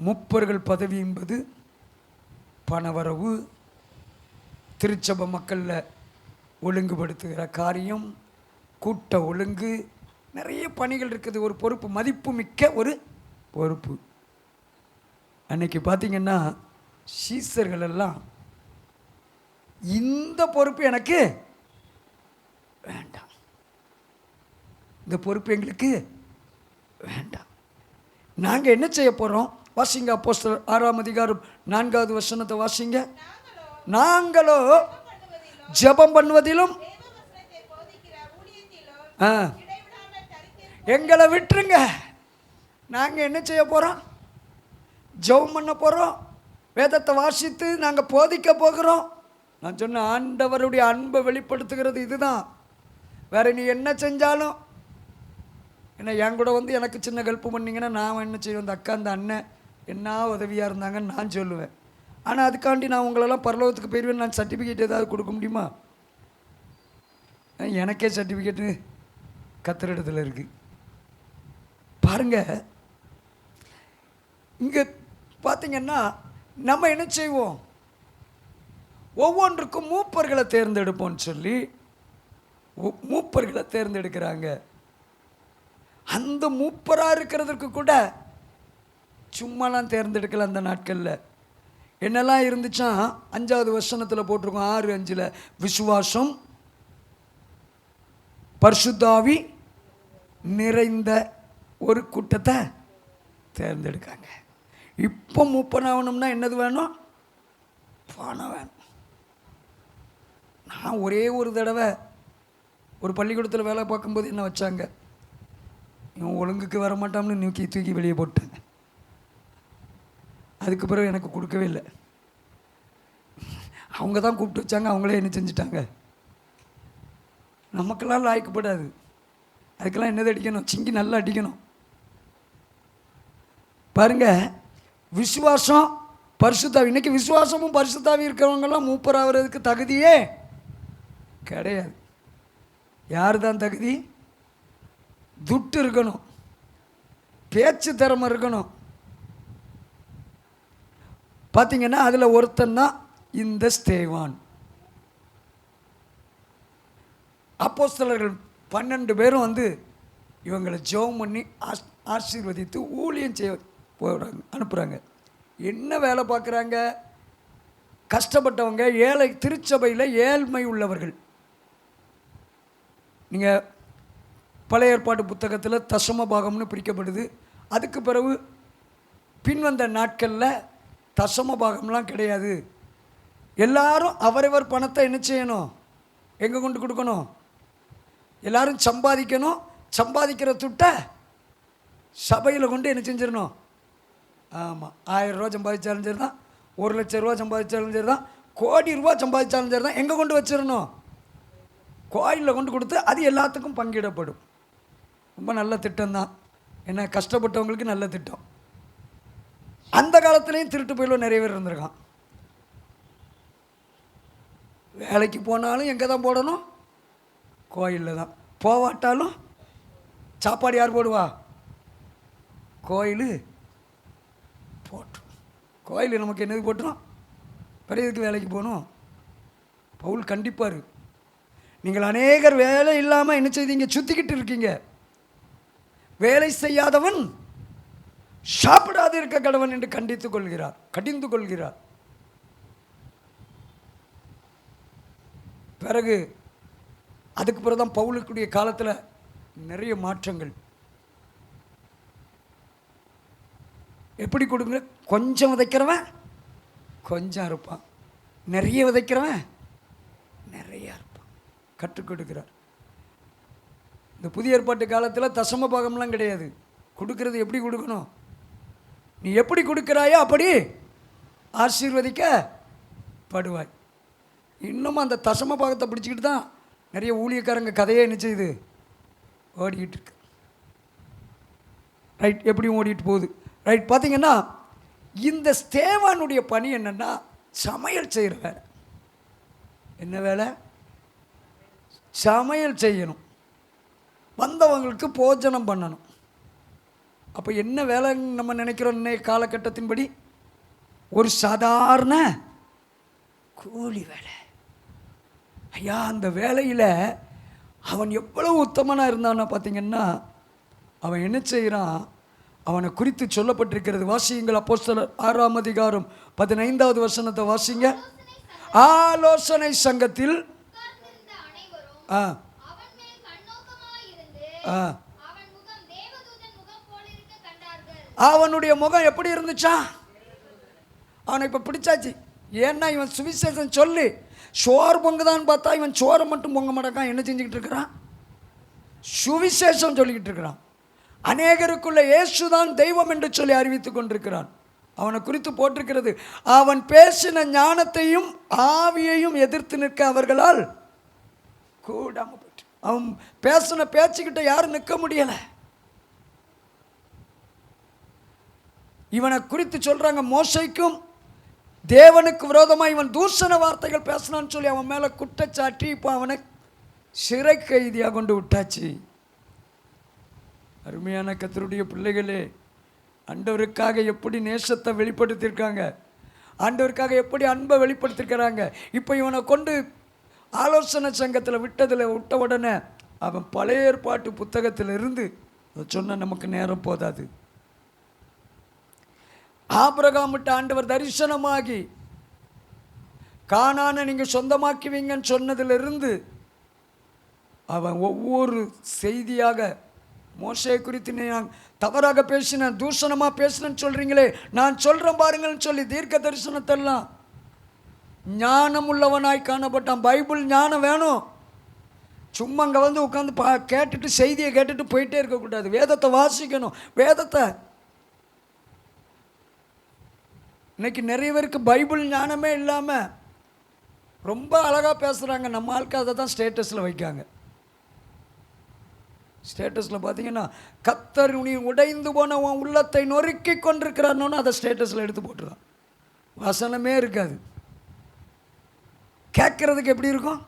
மூப்பர்கள் பதவி என்பது பணவரவு, திருச்சபை மக்களில் ஒழுங்குபடுத்துகிற காரியம், கூட்ட ஒழுங்கு, நிறைய பணிகள் இருக்குது. ஒரு பொறுப்பு, மதிப்பு மிக்க ஒரு பொறுப்பு. அன்னைக்கு பார்த்தீங்கன்னா சீசர்கள் எல்லாம் இந்த பொறுப்பு எனக்கு வேண்டாம், இந்த பொறுப்பு எங்களுக்கு வேண்டாம், நாங்கள் என்ன செய்ய போகிறோம்? வாசிங்க அப்போஸ்தலர் 6ஆம் அதிகாரம் 4வது வசனத்தை வாசிங்க. நாங்களோ ஜெபம் பண்ணுவதிலும் எங்களை விட்டுருங்க. நாங்கள் என்ன செய்ய போகிறோம்? ஜெபம் பண்ண போகிறோம், வேதத்தை வாசித்து நாங்கள் போதிக்க போகிறோம். நான் சொன்ன ஆண்டவருடைய அன்பை வெளிப்படுத்துகிறது இதுதான். வேற நீ என்ன செஞ்சாலும் என்ன என் கூட வந்து எனக்கு சின்ன ஹெல்ப் பண்ணிங்கன்னா நான் என்ன செய்வேன்? அந்த அக்கா அந்த அண்ணன் என்ன உதவியாக இருந்தாங்கன்னு நான் சொல்லுவேன். ஆனால் அதுக்காண்டி நான் உங்களெல்லாம் பரலோகத்துக்கு போயிடுவேன், நான் சர்டிஃபிகேட் ஏதாவது கொடுக்க முடியுமா? எனக்கே சர்டிஃபிகேட்டு கத்திரிடத்தில் இருக்குது. பாருங்க, இங்கே பார்த்தீங்கன்னா நம்ம என்ன செய்வோம்? ஒவ்வொன்றுக்கும் மூப்பர்களை தேர்ந்தெடுப்போம்னு சொல்லி மூப்பர்களை தேர்ந்தெடுக்கிறாங்க. அந்த மூப்பராக இருக்கிறதுக்கு கூட சும்மாலாம் தேர்ந்தெடுக்கல. அந்த நாட்களில் என்னெல்லாம் இருந்துச்சா 5வது வசனத்தில் போட்டிருக்கோம், 6:5. விசுவாசம், பரிசுத்தாவி நிறைந்த ஒரு கூட்டத்தை தேர்ந்தெடுக்காங்க. இப்போ மூப்பனாகணும்னா என்னது வேணும்? பணம் வேணும். நான் ஒரே ஒரு தடவை ஒரு பள்ளிக்கூடத்தில் வேலை பார்க்கும்போது என்ன வச்சாங்க, இவன் ஒழுங்குக்கு வர மாட்டான்னு தூக்கி வெளியே போட்டாங்க. அதுக்கு பிறகு எனக்கு கொடுக்கவே இல்லை. அவங்க தான் கூப்பிட்டு வச்சாங்க, அவங்களே என்ன செஞ்சிட்டாங்க. நமக்கெல்லாம் லாய்க்கப்படாது. அதுக்கெல்லாம் என்னது அடிக்கணும்? சிங்கி நல்லா அடிக்கணும். பாருங்க, விசுவாசம், பரிசுத்தாவி. இன்னைக்கு விசுவாசமும் பரிசுத்தாவி இருக்கிறவங்கெல்லாம் மூப்பராகிறதுக்கு தகுதியே கிடையாது. யார் தான் தகுதி? துட்டு இருக்கணும், பேச்சு திறமை இருக்கணும். பார்த்தீங்கன்னா அதில் ஒருத்தன் தான் இந்த ஸ்தேவான். அப்போஸ்தலர்கள் 12 பேரும் வந்து இவங்களை ஜெபம் பண்ணி ஆசீர்வதித்து ஊழியம் செய்ய போகிறாங்க, அனுப்புகிறாங்க. என்ன வேலை பார்க்குறாங்க? கஷ்டப்பட்டவங்க, ஏழை, திருச்சபையில் ஏழ்மை உள்ளவர்கள். நீங்கள் பழைய ஏற்பாட்டு புத்தகத்தில் தசம பாகம்னு பிரிக்கப்படுது. அதுக்கு பிறகு பின்வந்த நாட்களில் தசம பாகம்லாம் கிடையாது. எல்லாரும் அவரவர் பணத்தை என்ன செய்யணும்? எங்கே கொண்டு கொடுக்கணும்? எல்லாரும் சம்பாதிக்கணும். சம்பாதிக்கிற துட்டை சபையில் கொண்டு என்ன செஞ்சிடணும்? ஆமாம், 1000 ரூபா சம்பாதிச்சாலும் சரி தான், 1 லட்சம் ரூபா சம்பாதிச்சாலும் சரி தான், கோடி ரூபா சம்பாதிச்சாலும் சரி தான், எங்கே கொண்டு வச்சிடணும்? கோயிலில் கொண்டு கொடுத்து அது எல்லாத்துக்கும் பங்கிடப்படும். ரொம்ப நல்ல திட்டம்தான். என்ன, கஷ்டப்பட்டவங்களுக்கு நல்ல திட்டம். அந்த காலத்துலேயும் திருட்டு போயிலும் நிறைய பேர் இருந்திருக்கான். வேலைக்கு போனாலும் எங்கே தான் போடணும்? கோயிலில் தான். போவாட்டாலும் சாப்பாடு யார் போடுவா? கோயில் போட்டுரும். கோயில் நமக்கு என்னது போட்டுரும்? பெரியதுக்கு வேலைக்கு போகணும். பவுல் கண்டிப்பார். நீங்கள் அநேகர் வேலை இல்லாமல் என்ன செய்தீங்க? சுற்றிக்கிட்டு இருக்கீங்க. வேலை செய்யாதவன் சாப்பிடாது இருக்க கடவன் என்று கடிந்து கொள்கிறார். பிறகு அதுக்கு பிறகு தான் பவுலுக்குடைய காலத்தில் நிறைய மாற்றங்கள். எப்படி கொடுங்க? கொஞ்சம் விதைக்கிறவன் கொஞ்சம் இருப்பான், நிறைய விதைக்கிறவன் நிறைய இருப்பான். கற்றுக் கொடுக்கிறார். இந்த புதிய ஏற்பாட்டு காலத்தில் தசம பாகம்லாம் கிடையாது. கொடுக்கறது எப்படி கொடுக்கணும்? நீ எப்படி கொடுக்கிறாயோ அப்படி ஆசீர்வதிக்கப்படுவாய். இன்னும் அந்த தசம பாகத்தை பிடிச்சிக்கிட்டு தான் நிறைய ஊழியக்காரங்க கதையே என்ன செய்யுது? ஓடிக்கிட்டு இருக்கு. ரைட், எப்படியும் ஓடிட்டு போகுது. ரைட், பார்த்தீங்கன்னா இந்த ஸ்தேவானுடைய பணி என்னென்னா சமையல் செய்கிற வேலை. என்ன வேலை? சமையல் செய்யணும், வந்தவங்களுக்கு போஜனம் பண்ணணும். அப்போ என்ன வேலைன்னு நம்ம நினைக்கிறோம்? இன்னைய காலகட்டத்தின்படி ஒரு சாதாரண கூலி வேலை. ஐயா, அந்த வேலையில் அவன் எவ்வளவு உத்தமனாக இருந்தான்னு பார்த்தீங்கன்னா, அவன் என்ன செய்கிறான்? அவனை குறித்து சொல்லப்பட்டிருக்கிறது. வாசியுங்கள், அப்போஸ்தலர் 6ஆம் அதிகாரம் 15வது வசனத்தை வாசிங்க. ஆலோசனை சங்கத்தில் அவனுடைய முகம் எப்படி இருந்துச்சா? அவனை இப்போ பிடிச்சாச்சு. ஏன்னா இவன் சுவிசேஷம் சொல்லி சோறு பொங்குதான்னு பார்த்தா இவன் சோறை மட்டும் பொங்க மாட்டான். என்ன செஞ்சுக்கிட்டு இருக்கிறான்? சுவிசேஷம் சொல்லிக்கிட்டு இருக்கிறான். அநேகருக்குள்ள இயேசுதான் தெய்வம் என்று சொல்லி அறிவித்துக் கொண்டிருக்கிறான். அவனை குறித்து போட்டிருக்கிறது, அவன் பேசின ஞானத்தையும் ஆவியையும் எதிர்த்து நிற்க அவர்களால் கூடாமல் போயிட்டு. அவன் பேசின பேச்சுக்கிட்ட யாரும் நிற்க முடியலை. இவனை குறித்து சொல்கிறாங்க, மோசைக்கும் தேவனுக்கு விரோதமாக இவன் தூஷண வார்த்தைகள் பேசினான்னு சொல்லி அவன் மேலே குற்றச்சாட்டி இப்போ அவனை சிறை கைதியாக கொண்டு விட்டாச்சு. அருமையான கர்த்தருடைய பிள்ளைகளே, ஆண்டவருக்காக எப்படி நேசத்தை வெளிப்படுத்தியிருக்காங்க. ஆண்டவருக்காக எப்படி அன்பை வெளிப்படுத்திருக்கிறாங்க. இப்போ இவனை கொண்டு ஆலோசனை சங்கத்தில் விட்ட உடனே அவன் பழைய ஏற்பாட்டு புத்தகத்தில் இருந்து சொன்ன நமக்கு நேரம் போதாது. ஆபிரகாமிட்ட ஆண்டவர் தரிசனமாகி கானானை நீங்கள் சொந்தமாக்குவீங்கன்னு சொன்னதிலிருந்து அவன் ஒவ்வொரு செய்தியாக மோசையை குறித்து நான் தவறாக பேசினேன், தூஷணமாக பேசினேன்னு சொல்கிறீங்களே, நான் சொல்கிறேன் பாருங்கள்னு சொல்லி தீர்க்க தரிசனத்தெல்லாம் ஞானம் உள்ளவனாய் காணப்பட்டான். பைபிள் ஞானம் வேணும். சும்மா அங்கே வந்து உட்காந்து கேட்டுட்டு செய்தியை கேட்டுட்டு போயிட்டே இருக்கக்கூடாது. வேதத்தை வாசிக்கணும். வேதத்தை இன்னைக்கு நிறைய பேருக்கு பைபிள் ஞானமே இல்லாமல் ரொம்ப அழகாக பேசுகிறாங்க. நம்ம ஆளுக்கு அதை தான் ஸ்டேட்டஸில் வைக்காங்க. ஸ்டேட்டஸில் பார்த்தீங்கன்னா கர்த்தர் நீ உடைந்து போன உன் உள்ளத்தை நொறுக்கி கொண்டிருக்கிறான்னு அதை ஸ்டேட்டஸில் எடுத்து போட்டுருவான். வசனமே இருக்காது. கேட்குறதுக்கு எப்படி இருக்கும்?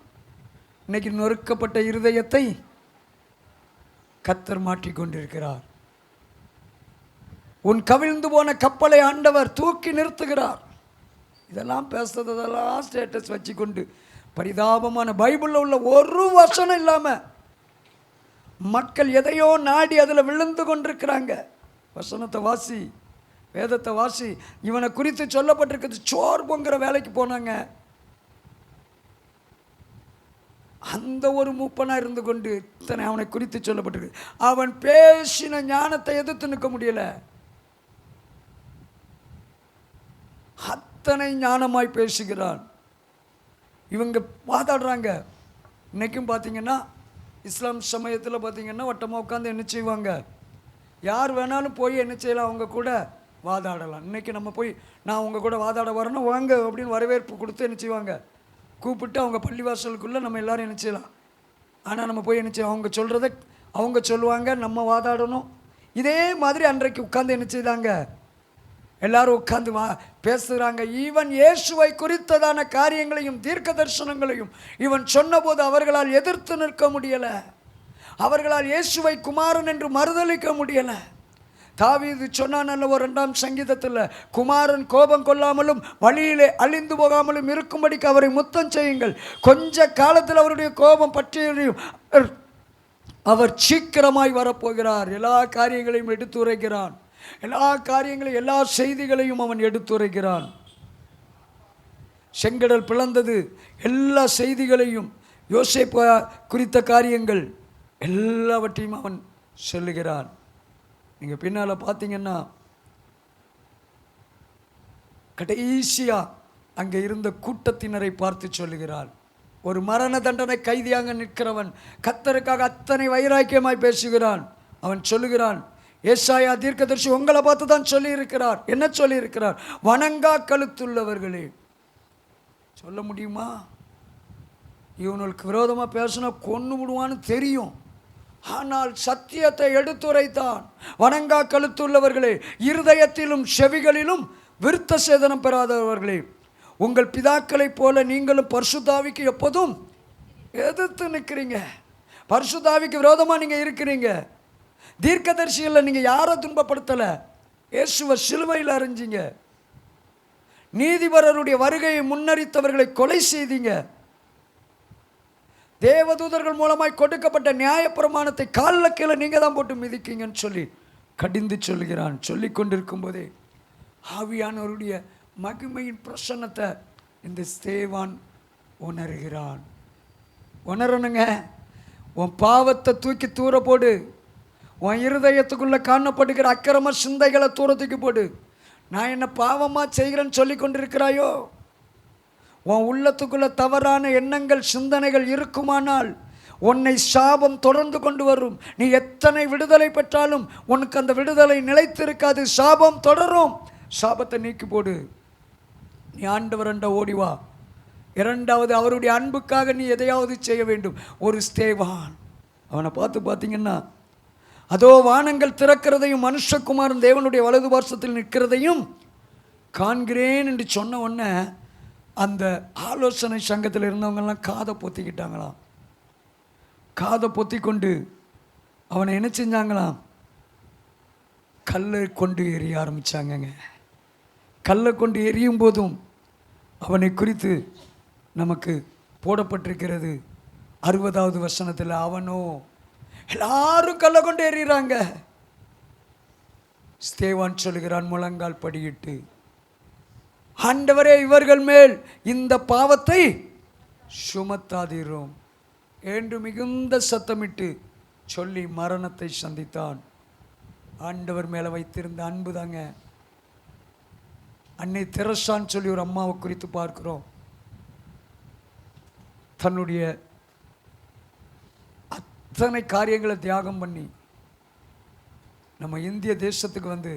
இன்னைக்கு நொறுக்கப்பட்ட இருதயத்தை கர்த்தர் மாற்றிக்கொண்டிருக்கிறார். உன் கவிழ்ந்து போன கப்பலை ஆண்டவர் தூக்கி நிறுத்துகிறார். இதெல்லாம் பேசுறதெல்லாம் ஸ்டேட்டஸ் வச்சு கொண்டு பரிதாபமான பைபிளில் உள்ள ஒரு வசனம் இல்லாமல் மக்கள் எதையோ நாடி அதில் விழுந்து கொண்டிருக்கிறாங்க. வசனத்தை வாசி, வேதத்தை வாசி. இவனை குறித்து சொல்லப்பட்டிருக்கிறது சோர் பொங்குற வேலைக்கு போனாங்க. அந்த ஒரு மூப்பனாக இருந்து கொண்டு இத்தனை அவனை குறித்து சொல்லப்பட்டிருக்கு. அவன் பேசின ஞானத்தை எதிர்த்து நிற்க முடியல. அத்தனை ஞானமாய் பேசுகிறான். இவங்க வாதாடுறாங்க. இன்றைக்கும் பார்த்தீங்கன்னா இஸ்லாம் சமயத்தில் பார்த்தீங்கன்னா வட்டமாக உட்காந்து என்ன செய்வாங்க, யார் வேணாலும் போய் என்ன செய்யலாம், அவங்க கூட வாதாடலாம். இன்றைக்கி நம்ம போய் நான் அவங்க கூட வாதாட வரணும் வாங்க அப்படின்னு வரவேற்பு கொடுத்து என்ன செய்வாங்க, கூப்பிட்டு அவங்க பள்ளிவாசலுக்குள்ளே நம்ம எல்லோரும் என்ன செய்யலாம். ஆனால் நம்ம போய் என்ன செய்யலாம், அவங்க சொல்கிறத அவங்க சொல்லுவாங்க, நம்ம வாதாடணும். இதே மாதிரி அன்றைக்கு உட்காந்து என்ன செய்தாங்க, எல்லாரும் உட்காந்து பேசுகிறாங்க. இவன் இயேசுவை குறித்ததான காரியங்களையும் தீர்க்க தரிசனங்களையும் இவன் சொன்னபோது அவர்களால் எதிர்த்து நிற்க முடியலை. அவர்களால் இயேசுவை குமாரன் என்று மறுதலிக்க முடியலை. தாவீது சொன்னான் அல்லவோ 2ஆம் சங்கீதத்தில், குமாரன் கோபம் கொள்ளாமலும் வழியிலே அழிந்து போகாமலும் இருக்கும்படிக்கு அவரை முத்தம் செய்யுங்கள். கொஞ்ச காலத்தில் அவருடைய கோபம் பற்றியும் அவர் சீக்கிரமாய் வரப்போகிறார். எல்லா காரியங்களையும் எடுத்துரைக்கிறான். எல்லா காரியங்களையும் எல்லா செய்திகளையும் அவன் எடுத்துரைக்கிறான். செங்கடல் பிளந்தது, எல்லா செய்திகளையும் யோசேப்பு குறித்த காரியங்கள் எல்லாவற்றையும் அவன் சொல்லுகிறான். நீங்கள் பின்னால் பார்த்தீங்கன்னா கடைசியாக அங்கே இருந்த கூட்டத்தினரை பார்த்து சொல்லுகிறான். ஒரு மரண தண்டனை கைதியாக நிற்கிறவன் கர்த்தருக்காக அத்தனை வைராக்கியமாய் பேசுகிறான். அவன் சொல்லுகிறான், ஏசாயா தீர்க்கதரிசி உங்களை பார்த்து தான் சொல்லியிருக்கிறார். என்ன சொல்லியிருக்கிறார்? வணங்கா கழுத்துள்ளவர்களே. சொல்ல முடியுமா? இவனுக்கு விரோதமாக பேசினா கொன்று விடுவான்னு தெரியும். ஆனால் சத்தியத்தை எடுத்துரைத்தான். வணங்கா கழுத்துள்ளவர்களே, இருதயத்திலும் செவிகளிலும் விருத்த சேதனம் பெறாதவர்களே, உங்கள் பிதாக்களைப் போல நீங்களும் பரிசுத்தாவிக்கு எப்போதும் எதிர்த்து நிற்கிறீங்க. பரிசுத்தாவிக்கு விரோதமாக நீங்கள் இருக்கிறீங்க. தீர்க்கதரிசிகளில் நீங்கள் யாரை துன்பப்படுத்தலை, இயேசுவை சிலுவையில் அறைஞ்சிங்க. நீதிபரருடைய வருகையை முன்னறித்தவர்களை கொலை செய்தீங்க. தேவதூதர்கள் மூலமாய் கொடுக்கப்பட்ட நியாயப்பிரமாணத்தை காலில் கீழே நீங்கள் தான் போட்டு மிதிக்கீங்கன்னு சொல்லி கடிந்து சொல்கிறான். சொல்லி கொண்டிருக்கும் போதே ஆவியானவருடைய மகிமையின் பிரசன்னத்தை இந்த ஸ்தேவான் உணர்கிறான். உணரணுங்க. உன் பாவத்தை தூக்கி தூர போடு. உன் இருதயத்துக்குள்ளே காணப்படுகிற அக்கிரம சிந்தைகளை தூரத்துக்கு போடு. நான் என்ன பாவமாக செய்கிறேன்னு சொல்லி கொண்டிருக்கிறாயோ, உன் உள்ளத்துக்குள்ளே தவறான எண்ணங்கள் சிந்தனைகள் இருக்குமானால் உன்னை சாபம் தொடர்ந்து கொண்டு வரும். நீ எத்தனை விடுதலை பெற்றாலும் உனக்கு அந்த விடுதலை நிலைத்திருக்காது. சாபம் தொடரும். சாபத்தை நீக்கி போடு. நீ ஆண்டவரண்ட ஓடிவா. இரண்டாவது, அவருடைய அன்புக்காக நீ எதையாவது செய்ய வேண்டும். ஒரு ஸ்தேவான் அவனை பார்த்து பார்த்தீங்கன்னா, அதோ வானங்கள் திறக்கிறதையும் மனுஷகுமாரன் தேவனுடைய வலது பார்சத்தில் நிற்கிறதையும் காண்கிறேன் என்று சொன்ன உடனே அந்த ஆலோசனை சங்கத்தில் இருந்தவங்கெல்லாம் காதை பொத்திக்கிட்டாங்களாம். காதை பொத்தி கொண்டு அவனை என்ன செஞ்சாங்களாம், கல்லை கொண்டு எறிய ஆரம்பித்தாங்கங்க. கல்லை கொண்டு எரியும் போதும் அவனை குறித்து நமக்கு போடப்பட்டிருக்கிறது. 60வது வசனத்தில், அவனோ எல்லாரும் கல்லை கொண்டு எறிகிறாங்க. ஸ்தேவான் சொல்கிறான் முழங்கால் படியிட்டு, ஆண்டவரே இவர்கள் மேல் இந்த பாவத்தை சுமத்தாதீரும் என்று மிகுந்த சத்தமிட்டு சொல்லி மரணத்தை சந்தித்தான். ஆண்டவர் மேலே வைத்திருந்த அன்பு தாங்க. அன்னை தெரசான்னு சொல்லி ஒரு அம்மாவை குறித்து பார்க்கிறோம். தன்னுடைய அத்தனை காரியங்களை தியாகம் பண்ணி நம்ம இந்திய தேசத்துக்கு வந்து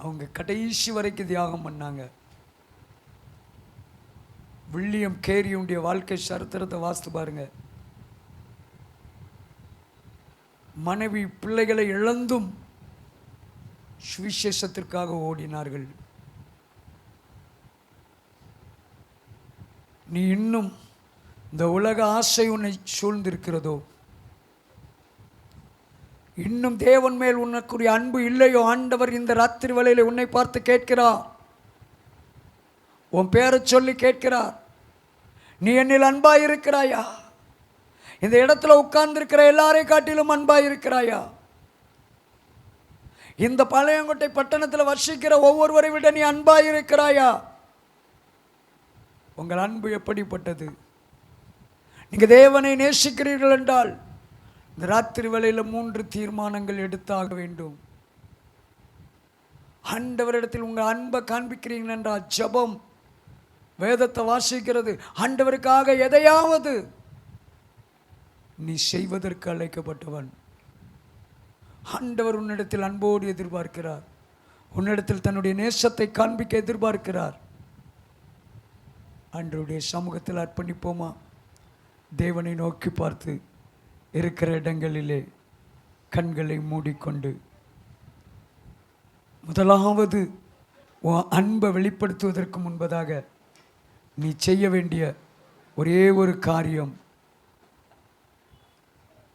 அவங்க கடைசி வரைக்கும் தியாகம் பண்ணாங்க. வில்லியம் கேரியுடைய வாழ்க்கை சரித்திரத்தை வாசித்து பாருங்க. மனைவி பிள்ளைகளை இழந்தும் சுவிசேஷத்திற்காக ஓடினார்கள். நீ இன்னும் இந்த உலக ஆசை உன்னை சூழ்ந்திருக்கிறதோ, இன்னும் தேவன் மேல் உனக்குரிய அன்பு இல்லையோ, ஆண்டவர் இந்த ராத்திரி வேளையிலே உன்னை பார்த்து கேட்கிறார். உன் பேரை சொல்லி கேட்கிறார், நீ என்னில் அன்பாயிருக்கிறாயா? இந்த இடத்துல உட்கார்ந்திருக்கிற எல்லாரையும் காட்டிலும் அன்பாயிருக்கிறாயா? இந்த பாளையங்கோட்டை பட்டணத்தில் வசிக்கிற ஒவ்வொருவரை விட நீ அன்பாயிருக்கிறாயா? உங்கள் அன்பு எப்படிப்பட்டது? நீங்கள் தேவனை நேசிக்கிறீர்கள் என்றால் இந்த ராத்திரி வேளையில் 3 தீர்மானங்கள் எடுத்தாக வேண்டும். ஆண்டவரிடத்தில் உங்கள் அன்பை காண்பிக்கிறீர்கள் என்றால் ஜெபம், வேதத்தை வாசிக்கிறது, ஆண்டவருக்காக எதையாவது நீ செய்வதற்கு அழைக்கப்பட்டவன். ஆண்டவர் உன்னிடத்தில் அன்போடு எதிர்பார்க்கிறார். உன்னிடத்தில் தன்னுடைய நேசத்தை காண்பிக்க எதிர்பார்க்கிறார். ஆண்டவருடைய சமூகத்தில் அர்ப்பணிப்போமா? தேவனை நோக்கி பார்த்து இருக்கிற இடங்களிலே கண்களை மூடிக்கொண்டு, முதலாவது உன் அன்பை வெளிப்படுத்துவதற்கு முன்பதாக நீ செய்ய வேண்டிய ஒரே ஒரு காரியம்,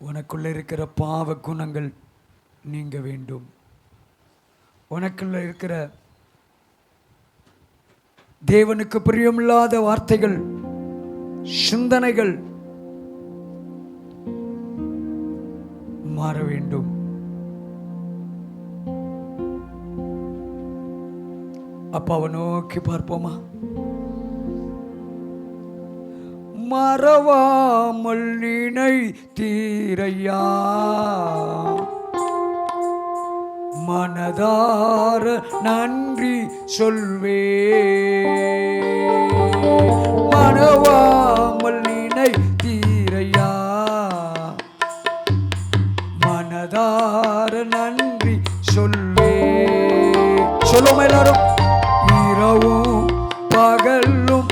உனக்குள்ள இருக்கிற பாவ குணங்கள் நீங்க வேண்டும். உனக்குள்ள இருக்கிற தேவனுக்கு பிரியமில்லாத வார்த்தைகள், சிந்தனைகள் மாற வேண்டும். அப்பாவை நோக்கி பார்ப்போமா? மறவாமல் நினைத்தீரையா, மனதார நன்றி சொல்வே. மறவாமல் நினைத்தீரையா, மனதார நன்றி சொல்வே. சொல்லுவோம் எல்லாரும். இரவும் பகலும்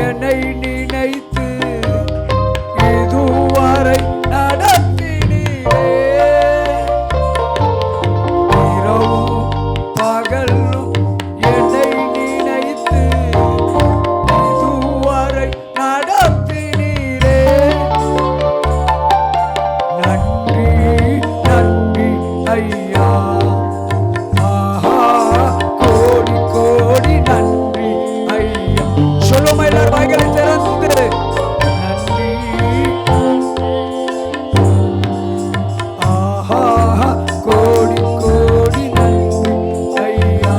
என்னை நினைத்து இதுவரை நடத்தினீரே. இரவும் பகலும் என்னை நினைத்து இதுவரை நடத்தினீரே. நன்றி நன்றி ஐயா, ஆஹா கோடி கோடி நன்றி ஐயா. சொல்லுமா எல்லாரும் வாய்களை திறந்து. நன்றி, ஆஹா கோடி கோடி நன்றி ஐயா.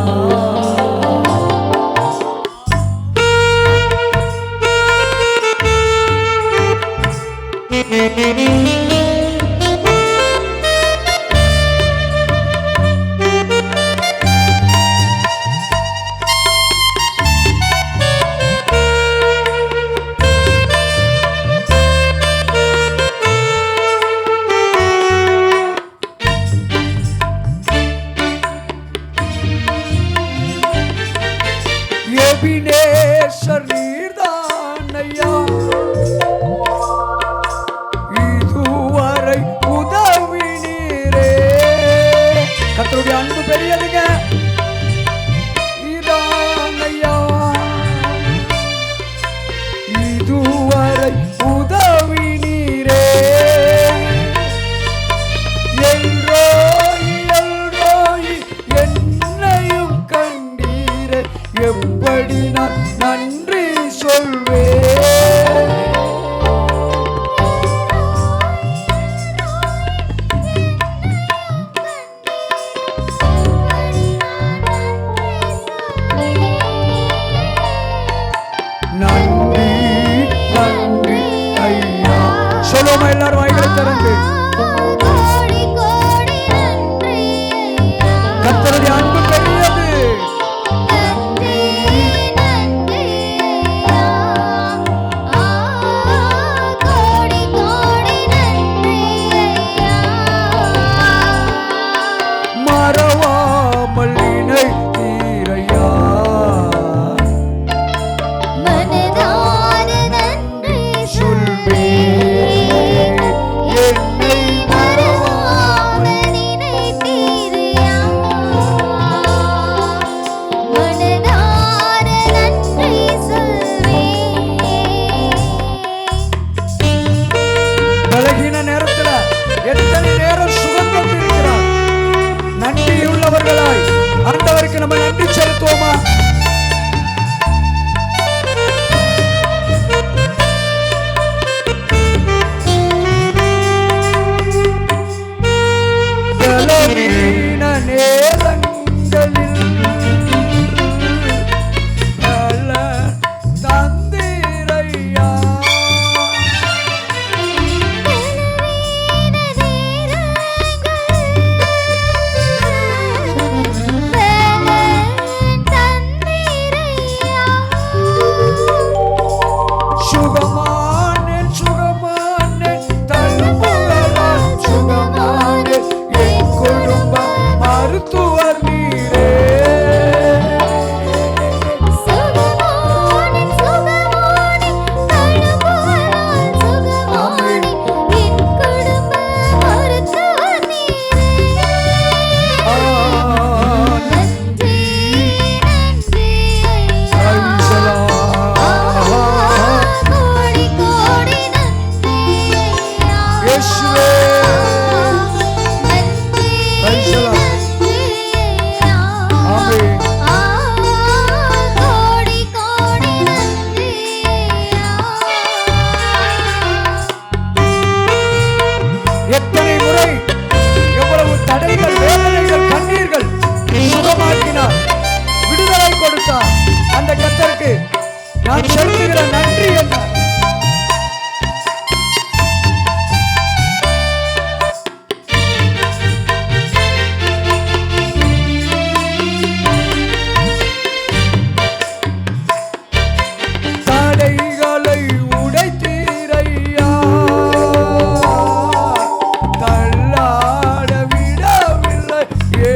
எபினேசர் நீர்தான் ஐயா, இதுவரை உதவினீரே. கர்த்தருடைய அன்பு பெரியதுங்க. இதான் ஐயா, இதுவரை உதவினீரே. எல்ரோய் எல்ரோய் என்னையும் எப்படி நான் நன்றி சொல்வேன். நன்றி நன்றி ஐயா. சொல்லுவோமா எல்லாரும் வாய்களை திறந்து. கர்த்தருடைய அன்பு பெரியது. மறவாமல் நினைத்தீரையா. சொல்வேன் என்னை மறவாமல் பலகீன நேரத்துல எத்தனை நேரம் சுகந்தம் இருக்கிறார். நன்றி உள்ளவர்களாய் ஆண்டவருக்கு நம்ம நன்றி செலுத்துவோமா? பலகீன நேரங்களில் பல தந்தீரையா. சுகமானேன் சுகமானேன் தழும்புகளால் சுகமானேன் என் குடும்ப மருத்துவர் நீரே. எத்தனை முறை எவ்வளவு தடைகள் வேதனைகள் கண்ணீர்கள் சுகமாக்கினார், விடுதலை கொடுத்தார். அந்த கர்த்தருக்கு நான் செலுத்துகிற நன்றி என்ன? தடைகளை உடைத்தீரையா. தள்ளாட விடவில்லை ஏ.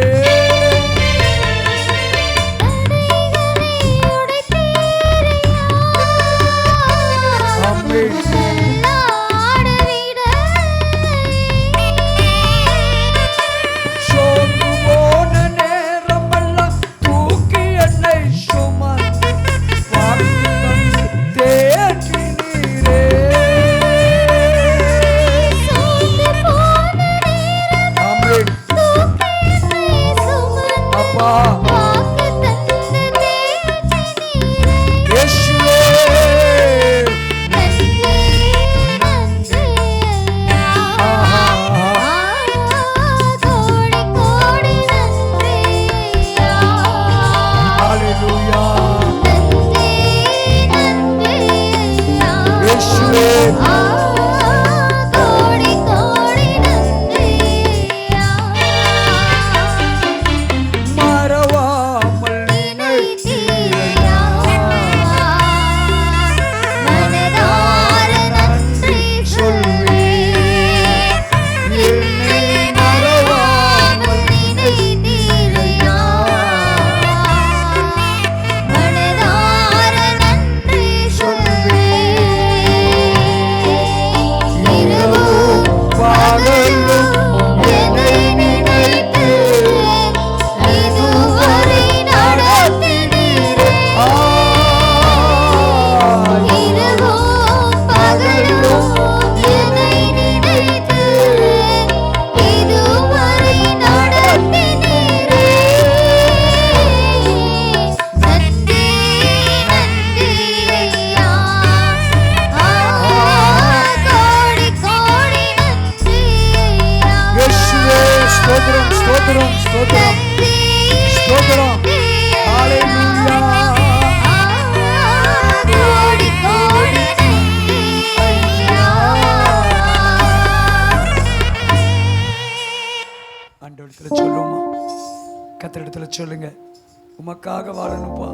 உமக்காக வாழணும்ப்பா.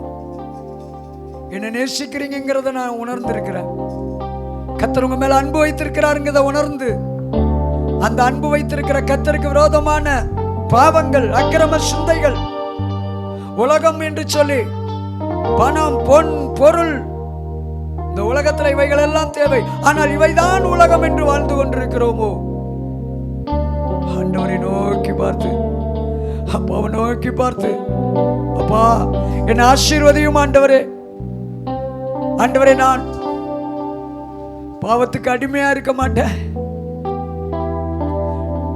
என்ன நேசிக்கிறீங்கிறத நான் உணர்ந்திருக்கிறேன். கர்த்தர் உங்க மேல அன்பு வைத்திருக்கிறாருங்கிறத உணர்ந்து அந்த அன்பு வைத்திருக்கிற கர்த்தருக்கு விரோதமான பாவங்கள், அக்கிரம சிந்தைகள், உலகம் என்று சொல்லி பணம், பொன், பொருள், இந்த உலகத்தில் இவைகள் எல்லாம் தேவை, ஆனால் இவைதான் உலகம் என்று வாழ்ந்து கொண்டிருக்கிறோமோ? ஆண்டவரை நோக்கி பார்த்து, அப்பாவை நோக்கி பார்த்து, அப்பா என்னை ஆசீர்வதியும் ஆண்டவரே. ஆண்டவரே, நான் பாவத்துக்கு அடிமையா இருக்க மாட்டேன்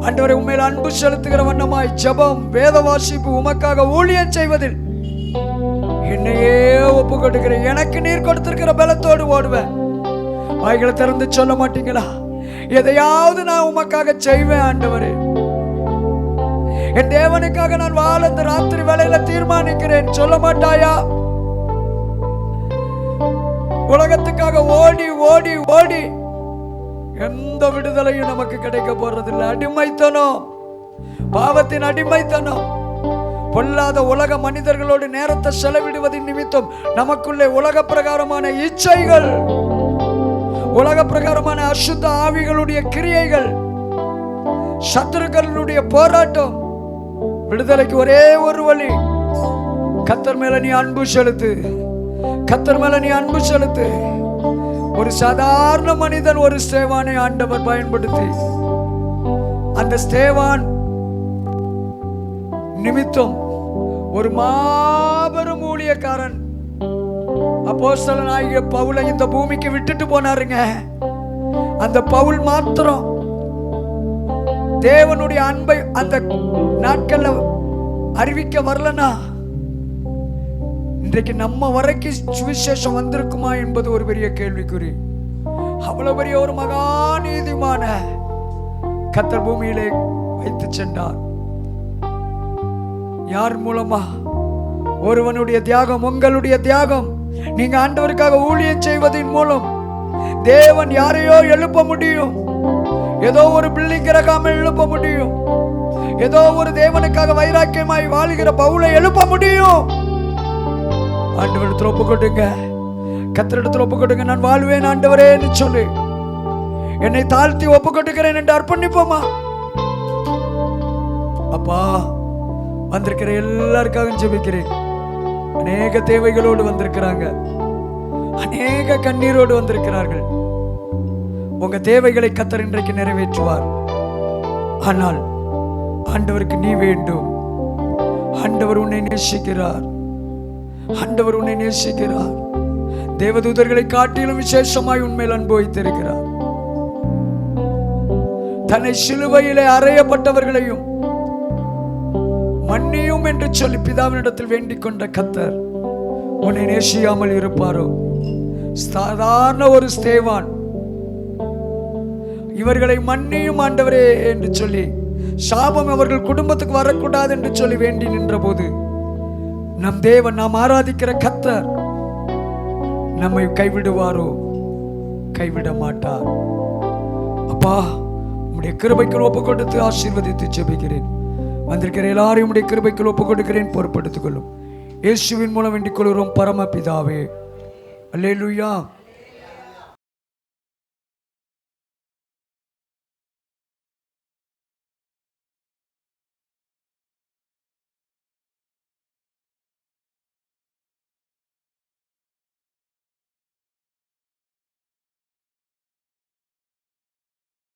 ஆண்டவரே. உண்மையில் அன்பு செலுத்துகிற வண்ணமாய் ஜெபம், வேத வாசிப்பு, உமக்காக ஊழியம் செய்வதில் என்னையே ஒப்பு கொடுக்கிறேன். எனக்கு நீர் கொடுத்திருக்கிற பலத்தோடு ஓடுவேன். வாய்களை திறந்து சொல்ல மாட்டீங்களா? எதையாவது நான் உமக்காக செய்வேன் ஆண்டவரே. என் தேவனுக்காக நான் வாழ இந்த ராத்திரி வேளையில தீர்மானிக்கிறேன். சொல்ல மாட்டாயா? உலகத்துக்காக ஓடி ஓடி ஓடி எந்த விடுதலையும் நமக்கு கிடைக்க போறதில்லை. அடிமைத்தனம், பாவத்தின் அடிமைத்தனம், பொல்லாத உலக மனிதர்களோடு நேரத்தை செலவிடுவதின் நிமித்தம் நமக்குள்ளே உலக பிரகாரமான இச்சைகள், உலக பிரகாரமான அசுத்த ஆவிகளுடைய கிரியைகள், சத்துருக்களுடைய போராட்டம். விடுதலைக்கு ஒரே ஒரு வழி, கர்த்தர் மேல நீ அன்பு செலுத்து. கர்த்தர் மேல நீ அன்பு செலுத்து. ஒரு சாதாரண மனிதன் ஒரு ஸ்தேவானை ஆண்டவர் பயன்படுத்தி அந்த ஸ்தேவான் நிமித்தம் ஒரு மாபெரும் ஊழியக்காரன் அப்போஸ்தலனாகிய பவுலை இந்த பூமிக்கு விட்டுட்டு போனாருங்க. அந்த பவுல் மாத்திரம் தேவனுடைய அன்பை அந்த நாட்கள்ல அறிவிக்க வரலனா இன்றைக்கு நம்ம வரைக்கும் சுவிசேஷம் வந்திருக்குமா என்பது ஒரு பெரிய கேள்விக்குறி. அவ்வளவு பெரிய ஒரு மகா நீதிமான கர்த்தர் பூமியிலே வைத்து சென்றார். யார் மூலமா? ஒருவனுடைய தியாகம், உங்களுடைய தியாகம். நீங்க ஆண்டவருக்காக ஊழியம் செய்வதன் மூலம் தேவன் யாரையோ எழுப்ப முடியும். ஏதோ ஒரு பில்டிங் கட்டாம எழுப்ப முடியும். ஏதோ ஒரு தேவனுக்காக வைராக்கியமாய் வாழ்கிற பவுலை எழுப்ப முடியும். ஆண்டவரிடத்தில் ஒப்பு கொடுங்க, கர்த்தரிடத்தில் ஒப்பு கொடுங்க. நான் வாழ்வேன் ஆண்டவரே என்று சொல்லி என்னை தாழ்த்தி ஒப்பு கொடுக்கிறேன் என்று அர்ப்பணிப்போமா? அப்பா, வந்திருக்கிற எல்லாருக்காக ஜெபிக்கிறேன். அநேக தேவைகளோடு வந்திருக்கிறாங்க, அநேக கண்ணீரோடு வந்திருக்கிறார்கள். உங்க தேவைகளை கர்த்தர் இன்றைக்கு நிறைவேற்றுவார். ஆனால் ஆண்டவருக்கு நீ வேண்டும். ஆண்டவர் உன்னை நேசிக்கிறார். ஆண்டவர் உன்னை நேசிக்கிறார். தேவதூதர்களை காட்டிலும் விசேஷமாய் உண்மையில் அன்பு வைத்திருக்கிறார். தன்னை சிலுவையிலே அறையப்பட்டவர்களையும் மன்னியும் என்று சொல்லி பிதாவினிடத்தில் வேண்டிக் கொண்ட கர்த்தர் உன்னை நேசியாமல் இருப்பாரோ? சாதாரண ஒரு ஸ்தேவான் இவர்களை மன்னியும் ஆண்டவரே என்று சொல்லி, சாபம் அவர்கள் குடும்பத்துக்கு வரக்கூடாது என்று சொல்லி வேண்டி நின்ற போது, நம் தேவன், நாம் ஆராதிக்கிற கர்த்தர் நம்மை கைவிடுவாரோ? கைவிட மாட்டார். அப்பா, உம்முடைய கிருபைக்குள் ஒப்பு கொடுத்து ஆசீர்வதித்து ஜெபிக்கிறேன். வந்திருக்கிற எல்லாரையும் உம்முடைய கிருபைக்குள் ஒப்பு கொடுக்கிறேன். பொறுப்படுத்திக் கொள்ளும். இயேசுவின் மூலம் வேண்டிக் கொள்கிறோம் பரமபிதாவே. அல்லேலூயா.